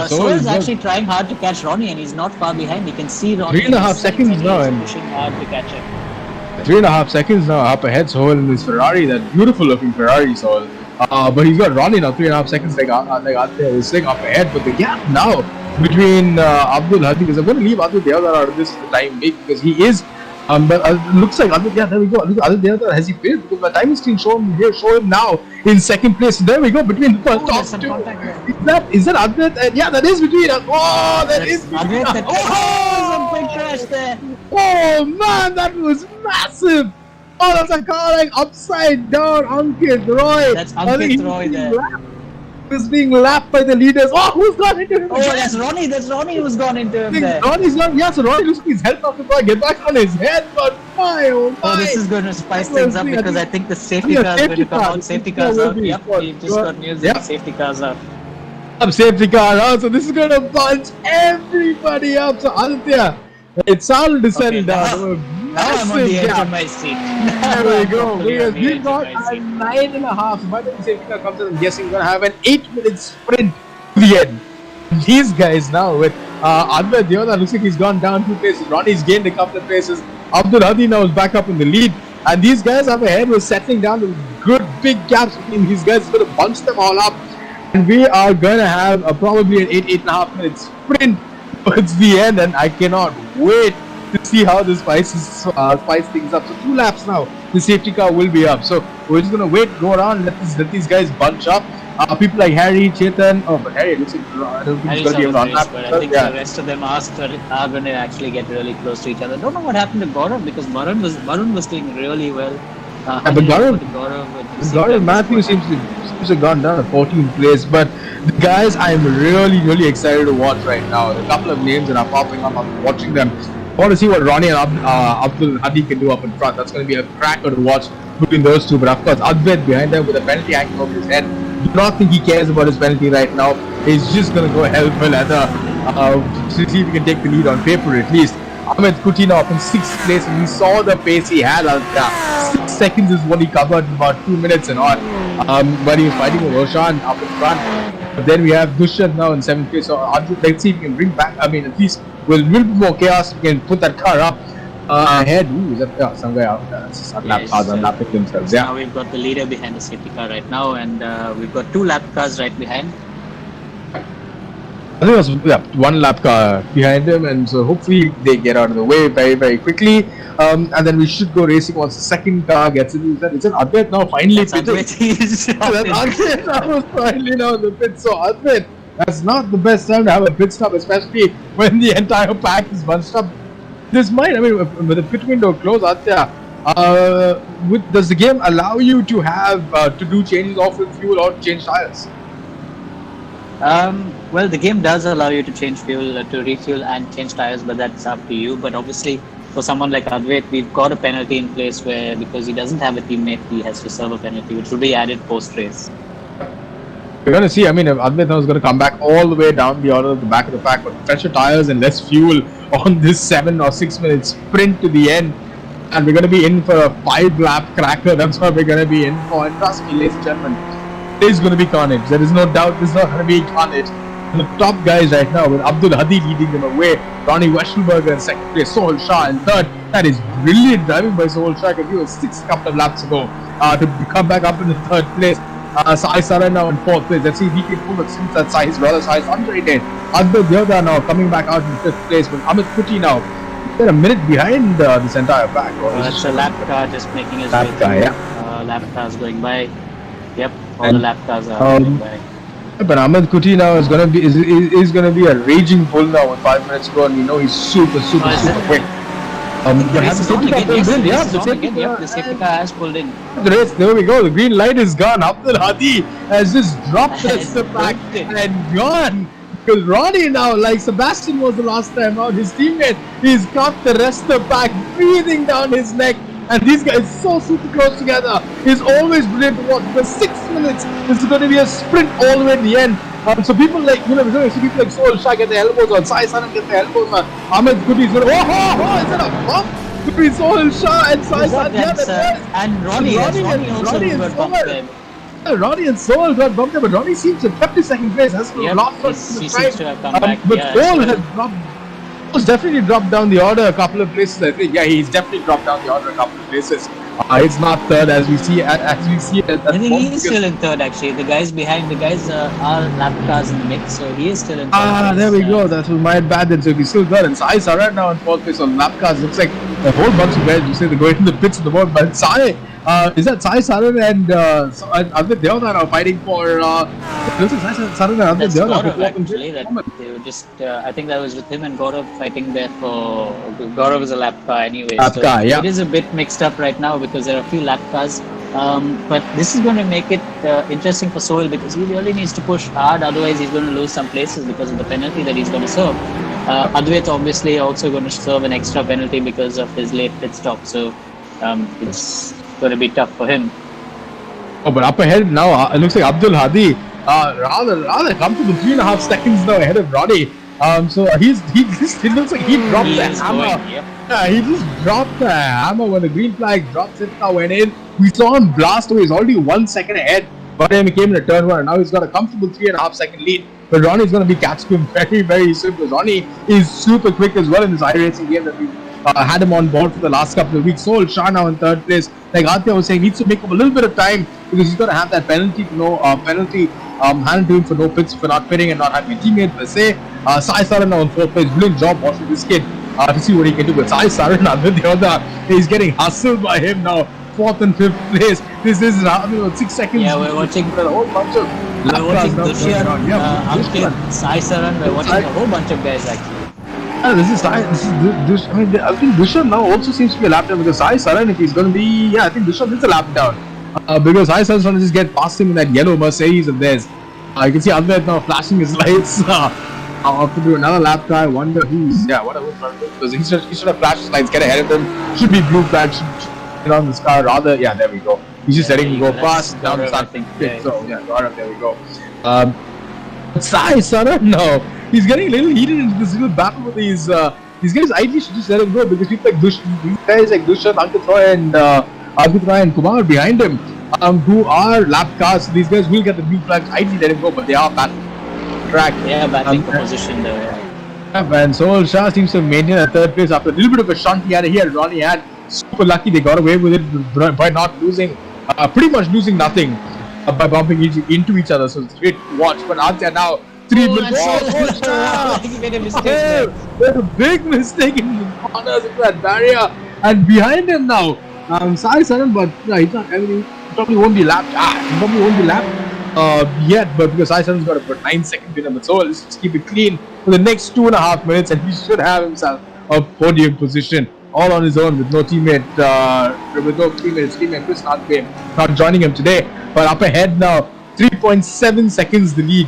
Sohail is actually trying hard to catch Ronnie, and he's not far behind. You can see Ronnie. 3.5 seconds now. He's pushing hard to catch him. 3.5 seconds now up ahead. Sohail in his Ferrari, that beautiful looking Ferrari, Sohail. But he's got Ronnie now 3.5 seconds like out there. He's like up ahead, but the gap now between Abdul Hadi, because I'm going to leave Adil Deodar out of this for the time being, because he is. But looks like Adil, there we go. Adil Deodar, has he failed? Because my timing screen show him now in second place. So there we go, between the top two. Is that Adil? Yeah, that is between us. Oh, that is between us. Oh, some big crash there. Oh man, that was massive. Oh, that's a car like upside down. Ankit Roy. That's Ankit Roy there. He's being lapped by the leaders. Oh, who's gone into him? Oh, that's Ronnie. That's Ronnie who's gone into him there. Ronnie's gone. Yeah, so Ronnie looks like his health off the bar. Get back on his head. But this is going to spice things up, because I think the safety car is going to come out. Safety cars out. Yep, we've just got news that the safety cars out. Safety car out. So this is going to bunch everybody up. So Aditya, it's all to settle down. Now I'm on the edge of my seat. There we go. We've got a 9.5. So by the time the safety car comes in, I'm guessing we're going to have an 8-minute sprint to the end. These guys now with Adil Deodar, looks like he's gone down 2 places. Ronnie's gained a couple of places. Abdul Hadi now is back up in the lead. And these guys up ahead were settling down with good big gaps between these guys. It's going to bunch them all up. And we are going to have probably an 8.5 minute sprint towards the end. And I cannot wait to see how this spice things up. So 2 laps now, the safety car will be up. So we're just going to wait, go around, let these guys bunch up. People like Harry, Chetan. Oh, but Harry looks like I don't think he's going to be a run lap. But I think the rest of them are going to actually get really close to each other. I don't know what happened to Gaurav, because Varun was doing really well. But Gaurav Matthews seems to have gone down at 14th place. But the guys I'm really excited to watch right now. There are a couple of names that are popping up. I'm watching them. I want to see what Ronnie and Abdul Hadi can do up in front. That's going to be a cracker to watch between those two. But of course, Advait behind them with a penalty hanging over his head. Do not think he cares about his penalty right now. He's just going to go hell for leather to see if he can take the lead on paper at least. Amit Kutina up in 6th place, and we saw the pace he had out there. 6 seconds is what he covered in about 2 minutes and on. But he was fighting with Roshan up in front. But then we have Dushyant now in 7th place. So let's see if we can bring back. I mean, at least with a little bit more chaos, we can put that car up ahead. Ooh, is that some guy out there? Lapping themselves. Yeah. Now we've got the leader behind the safety car right now, and we've got 2 lap cars right behind. I think it was one lap car behind him, and so hopefully they get out of the way very quickly. And then we should go racing once the second car gets in. Is it Advait now finally? That's Advait now finally now in the pit. So Advait, that's not the best time to have a pit stop, especially when the entire pack is bunched up. This might, I mean, with the pit window closed, Aditya, does the game allow you to have to do changes of fuel or change tires? Well, the game does allow you to change fuel, to refuel and change tires, but that's up to you. But obviously, for someone like Advait, we've got a penalty in place where, because he doesn't have a teammate, he has to serve a penalty, which will be added post-race. We're going to see, I mean, if Advait now is going to come back all the way down the order at the back of the pack, but fresher tires and less fuel on this 7 or 6 minute sprint to the end. And we're going to be in for a 5-lap cracker. That's what we're going to be in for. And trust me, ladies and gentlemen, there's going to be carnage. There is no doubt there's not going to be carnage. And the top guys right now, with Abdul Hadi leading them away, Ronnie Weschelberger in 2nd place, Sohel Shah in 3rd. That is brilliant driving by Sohel Shah, because he was 6 couple of laps ago to come back up in the 3rd place. Sai Saran now in 4th place. Let's see if he can pull it since that Sai, his brother Sai is underrated. Advait Deodar now coming back out in 5th place, with Amit Kuti now. They're a minute behind this entire pack. It's a lap car just making his way through. Yeah. Lap cars going by. Yep, all the lap cars are going by. But Ahmed Kuti now is going to be a raging bull now with 5 minutes to go, and we know he's super quick. The safety car has pulled in. The race, there we go. The green light is gone. Abdul Hadi has just dropped the back and gone. Because Ronnie now, like Sebastian was the last time out, his teammate, he's got the rest of the pack breathing down his neck. And these guys so super close together. It's always brilliant to watch. For 6 minutes, this is going to be a sprint all the way at the end. So people like, we're going to see people like Sohel Shah get their elbows on, Sai Saran get their elbows on, Ahmed Kuti is going to, is that a bump between Sohel Shah and Sai Saran? Yeah, and Ronnie also got bumped there. Ronnie and Sohel got bumped there, but Ronnie seems to have kept his 2nd place. Has lost he seems to have come back. But Sohel has dropped. He's definitely dropped down the order a couple of places. I think, he's definitely dropped down the order a couple of places. It's not 3rd as we see. I think he is still in 3rd actually. The guys behind, are lap cars in the mix, so he is still in 3rd. There we go. That was my bad then. So he's still 3rd. And Sai Saran now in 4th place on lap cars. Looks like a whole bunch of guys. You say they're going in the pits at the moment, but Sai. Is that Sai Saran and Advait Deodar are fighting for? This is Sai Saran and Advait Deodar. Actually, that they were just. I think that was with him and Gaurav fighting there for. Gaurav is a lap car anyway. It is a bit mixed up right now because there are a few lap cars. But this is going to make it interesting for Sohel, because he really needs to push hard. Otherwise, he's going to lose some places because of the penalty that he's going to serve. Advait obviously also going to serve an extra penalty because of his late pit stop. So it's going to be tough for him. Oh, but up ahead now, it looks like Abdul Hadi rather comfortable 3.5 seconds now ahead of Ronnie. So it looks like he dropped the hammer. He just dropped the hammer when the green flag drops. It now went in. We saw him blast away. He's already 1 second ahead. But then he came in a turn 1, and now he's got a comfortable 3.5 second lead. But Ronnie's going to be catching him very soon, because Ronnie is super quick as well in this iRacing game that we had him on board for the last couple of weeks. Sohel Shah now in 3rd place. Like Aditya was saying, needs to make up a little bit of time, because he's going to have that penalty handed to him for no pits, for not pitting and not having a teammate per se. Sai Saran now in 4th place. Brilliant job watching this kid to see what he can do. But Sai Saran, Advait Deodar, he's getting hustled by him now. 4th and 5th place. This is 6 seconds. Yeah, we're watching a whole bunch of. We're watching Dushyant, Ankit, Sai Saran. We're watching a whole bunch of guys actually. This is I mean, I think Dushan now also seems to be a lap down because Sai Saran, if he's going to be, I think Dushan is a lap down because Sai Saran's trying to just get past him in that yellow Mercedes of theirs. You can see Advait now flashing his lights to do another lap try. I wonder who's whatever because he should have flashed his lights, get ahead of him. Should be blue flag, should get on this car rather. Yeah, there we go. He's just letting him go fast down the start. So Gaurav, there we go. Sai Saran now. He's getting a little heated into this little battle with these guys. Ideally should just let him go because people like Dushan, these guys like Dushan, Ankit Roy and Kumar behind him, who are lap cars. So these guys will get the blue flags. Ideally let him go, but they are battling track. Yeah, battling for position there. And Sohel Shah seems to maintain a third place after a little bit of a shunt he had. Ronnie had super lucky they got away with it by not losing, pretty much losing nothing by bumping into each other. So it's great to watch. But Aditya now. 3 minutes. He made a mistake there. There's a big mistake in the corners of that barrier. And behind him now, Sai Saran, but he's not. I mean, he probably won't be lapped. He probably won't be lapped yet. But because Sai Saran's got about 9 seconds in him, but so let's just keep it clean for the next 2.5 minutes, and he should have himself a podium position all on his own with no teammate, his teammate Chris not joining him today. But up ahead now, 3.7 seconds the lead.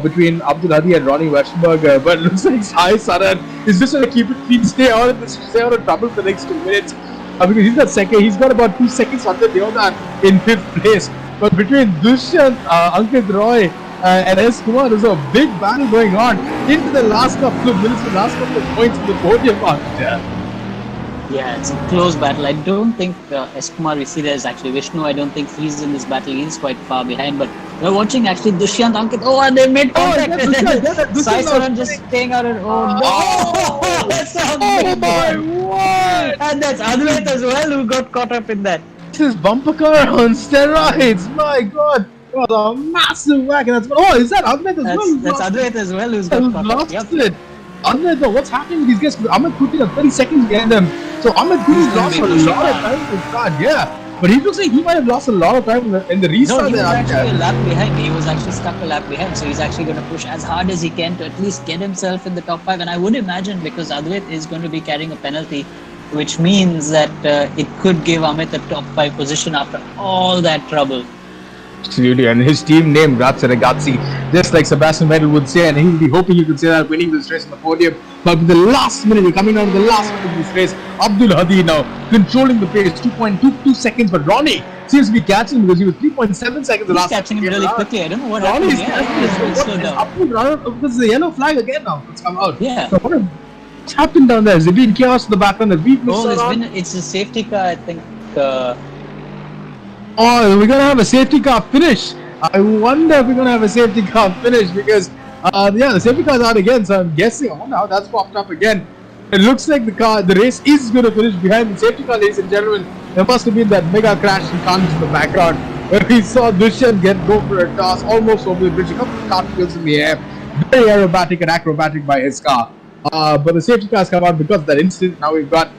Between Abdul Hadi and Ronnie Westenberger, but it looks like Sai Saran is just going to keep it clean, stay out of trouble for the next 2 minutes because he's got second. He's got about 2 seconds under Deona in 5th place. But between Dushan, Ankit Roy, and S. Kumar, there's a big battle going on into the last couple of minutes, the last couple of points of the podium. Yeah, it's a close battle. I don't think S. Kumar, we see there's actually Vishnu. I don't think he's in this battle. He's quite far behind. But we're watching actually Dushyant, Ankit. Oh, and they made contact. Sai Saran just staying out. And no! That's oh my word! And that's Advait as well who got caught up in that. This is bumper car on steroids. My God. What a massive whack. And is that Advait as well? That's Advait as well who's got caught up. Yep. Advait, though, what's happening with these guys? Ahmed Kuti are 30 seconds behind them. So Ahmed Kuti's lost a lot of time in the start, yeah. But he looks like he might have lost a lot of time in the restart. No, he was actually a lap behind. He was actually stuck a lap behind. So he's actually going to push as hard as he can to at least get himself in the top 5. And I would imagine because Advait is going to be carrying a penalty, which means that it could give Amit a top 5 position after all that trouble. Absolutely, and his team name Grazia Ragazzi, just like Sebastian Vettel would say, and he would be hoping he could say that winning this race on the podium. But with the last minute, we're coming down to the last minute of this race. Abdul Hadi now controlling the pace, 2.22 seconds, but Ronnie seems to be catching because he was 3.7 seconds the last time. He's catching him really quickly. I don't know what Ronnie's happened. Because the yellow flag again now. It's come out. Yeah. So what's happened down there? Has there been chaos in the background? It's a safety car, I think. Oh, we're going to have a safety car finish. I wonder if we're going to have a safety car finish because, the safety car's out again. So I'm guessing, I wonder how that's popped up again. It looks like the race is going to finish behind the safety car, ladies and gentlemen. There must have been that mega crash and carnage in the background where we saw Dushyant go for a toss almost over the bridge, a couple of cartwheels in the air. Very aerobatic and acrobatic by his car. But the safety cars come out because of that incident. Now we've got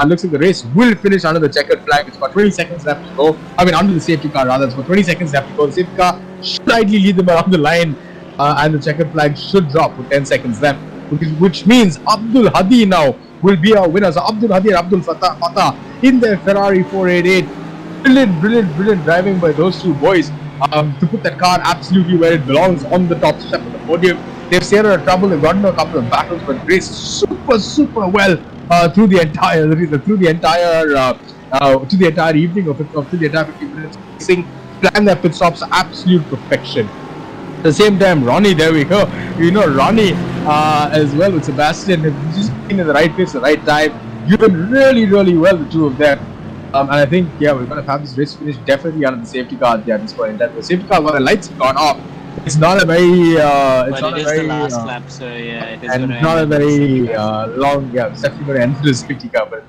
looks like the race will finish under the checkered flag. It's got 20 seconds left to go. I mean, under the safety car rather. It's got 20 seconds left to go. The safety car should ideally lead them around the line, and the checkered flag should drop with 10 seconds left, which means Abdul Hadi now will be our winner. So Abdul Hadi and Abdul Fatah in their Ferrari 488. Brilliant driving by those two boys to put that car absolutely where it belongs on the top step of the podium. They've stayed out of trouble. They've gotten a couple of battles, but raced super well through the entire evening of the entire 15 minutes racing. Plan their pit stops absolute perfection. At the same time, Ronnie, there we go. You know, Ronnie as well with Sebastian have just been in the right place at the right time. You've been really well, the two of them. And I think, we're going to have this race finish definitely under the safety car at this point in time. The safety car, while the lights have gone off, it's not a very, the last lap, so it is and not a very long, it's definitely going to end the safety car. But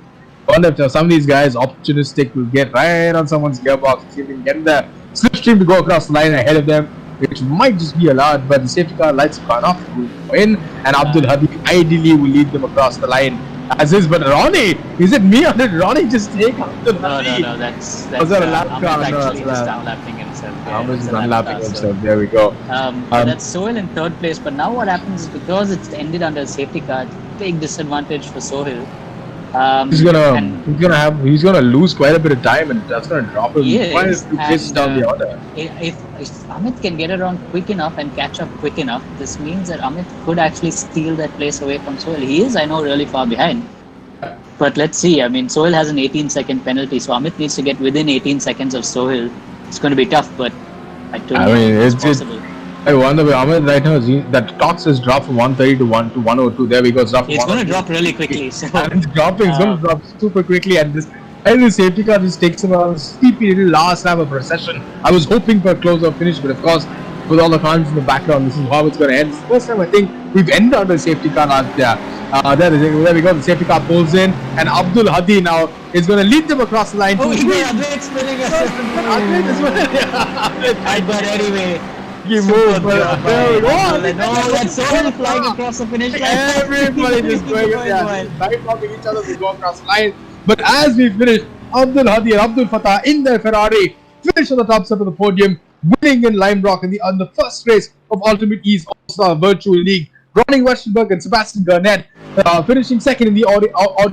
I wonder if some of these guys, opportunistic, will get right on someone's gearbox and see if they can get the slipstream to go across the line ahead of them, which might just be allowed. But the safety car lights have gone off, will go in, and Abdul Hadi ideally will lead them across the line. As is, but Ronnie, is it me or did Ronnie just take Abdul Hadi? No, that's was that a lap car? Actually just downlapping him. himself. Ahmed It's is a lap unlapping car, so, himself. There we go. that's Sohail in third place. But now what happens is because it's ended under a safety car, big disadvantage for Sohail. He's And gonna lose quite a bit of time, and that's gonna drop him he quite a is. few places And down the order. if Amit can get around quick enough and catch up quick enough, this means that Amit could actually steal that place away from Sohail. He is, I know, really far behind. But let's see. I mean, Sohail has an 18-second penalty, so Amit needs to get within 18 seconds of Sohail. It's going to be tough, but I don't know if it's possible. I wonder where Ahmed right now that Tox has dropped from 130 to 102. There we go. It's going to drop really quickly. So and it's dropping. It's going to drop super quickly. And this safety car just takes him a steepy little last lap of procession. I was hoping for a closer finish, but of course, with all the cars in the background, this is how it's going to end. It's the first time I think we've ended on the safety car last year. There we go. The safety car pulls in, and Abdul Hadi now is going to lead them across the line. Oh, Advait spinning us. But anyway. That's Sohail flying across the finish line. Everybody just going live-logging each other to go across the line. But as we finish, Abdul Hadi and Abdul Fatah in their Ferrari finish on the top step of the podium, winning in Lime Rock on the first race of UltimateE's All-Star Virtual League. Ronnie Westenberg and Sebastian Garnett finishing second in the Audi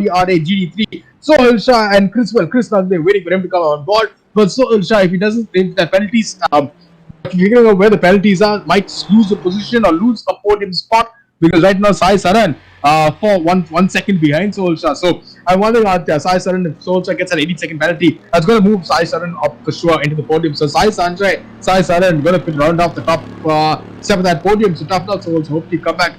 RA GT3. Sohail Shah and Chris now they're waiting for him to come on board. But Sohail Shah, if the penalties, figuring out where the penalties are, might lose a position or lose a podium spot, because right now Sai Saran for 1 second behind Sohail Shah. So I'm wondering Sai Saran, if Sohail Shah gets an 80-second penalty, that's going to move Sai Saran up for sure into the podium. So Sai Saran going to round off the top step of that podium. So tough luck, Sohail. So hopefully come back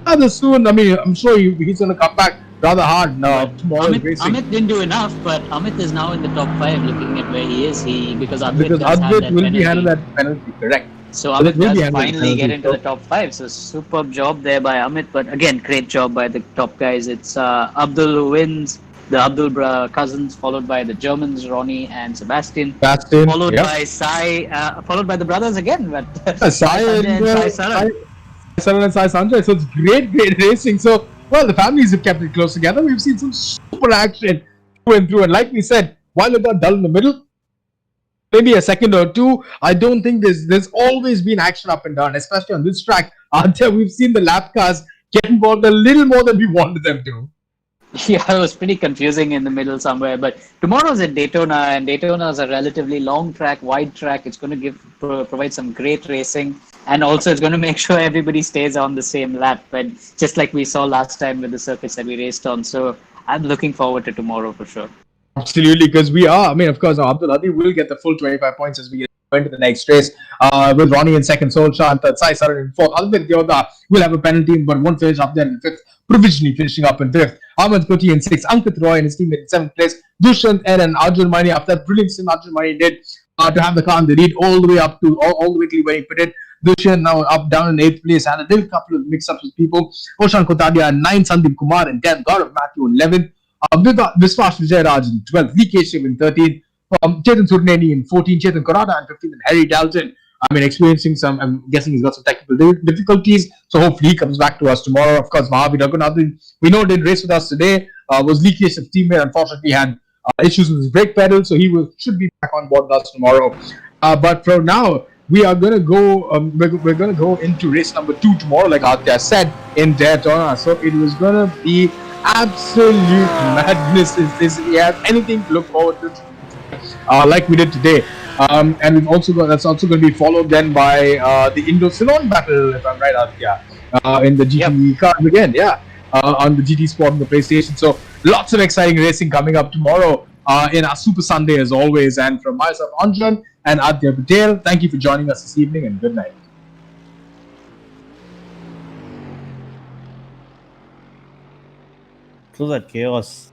rather soon. I mean, I'm sure he's going to come back rather hard tomorrow. Amit didn't do enough, but Amit is now in the top 5 looking at where he is. Because Advait will be handling that penalty, correct. So Amit does finally get into the top 5. So superb job there by Amit. But again, great job by the top guys. It's Abdul who wins, the Abdul cousins, followed by the Germans, Ronnie and Sebastian. Followed by Sai, followed by the brothers again. But Sai and Sai Sanjay. So it's great racing. So, well, the families have kept it close together. We've seen some super action through and through. And like we said, while it got dull in the middle, maybe a second or two, I don't think there's always been action up and down, especially on this track. We've seen the lap cars get involved a little more than we wanted them to. Yeah, it was pretty confusing in the middle somewhere. But tomorrow's at Daytona, and Daytona is a relatively long track, wide track. It's going to provide some great racing, and also it's going to make sure everybody stays on the same lap. But just like we saw last time with the circuits that we raced on, so I'm looking forward to tomorrow for sure. Absolutely, because we are. I mean, of course, Abdul Hadi will get the full 25 points as we get into the next race. With Ronnie in second, Sohail Shah in third, Sai Saran in fourth. Advait Deoda will have a penalty, but won't finish up there in fifth. Provisionally finishing up in fifth. Ahmed Kuti in sixth. Ankit Roy and his team in seventh place. Dushyant N and Arjun Maini, after that brilliant sim Arjun Maini did to have the car in the lead all the way up to all the way till when he put it. Dushyant now down in 8th place, and a little couple of mix-ups with people. Oshan Kotadia in 9th, Sandeep Kumar in 10th, Gaurav Matthew in 11th, Viswas Vijayaraj in 12th, V. Keshav in 13th, Chetan Surneni in 14th, Chetan Korada in 15th, and Harry Dalton, I mean, experiencing some, I'm guessing he's got some technical difficulties, so hopefully he comes back to us tomorrow. Of course, Mahavir Raghunathan, we know didn't race with us today, was Lee Keshav's teammate, unfortunately had issues with his brake pedal, so he should be back on board with us tomorrow. But for now, we are going to go. We're going to go into race number 2 tomorrow, like Aditya said, in Daytona. So it was going to be absolute madness. If we have anything to look forward to, like we did today. And we've also got that's also going to be followed then by the Indo-Ceylon battle, if I'm right, Aditya, in the GT cars again. Yeah, on the GT Sport on the PlayStation. So lots of exciting racing coming up tomorrow. In our Super Sunday as always, and from myself, Anjan and Aditya Patel, thank you for joining us this evening, and good night. Through that chaos.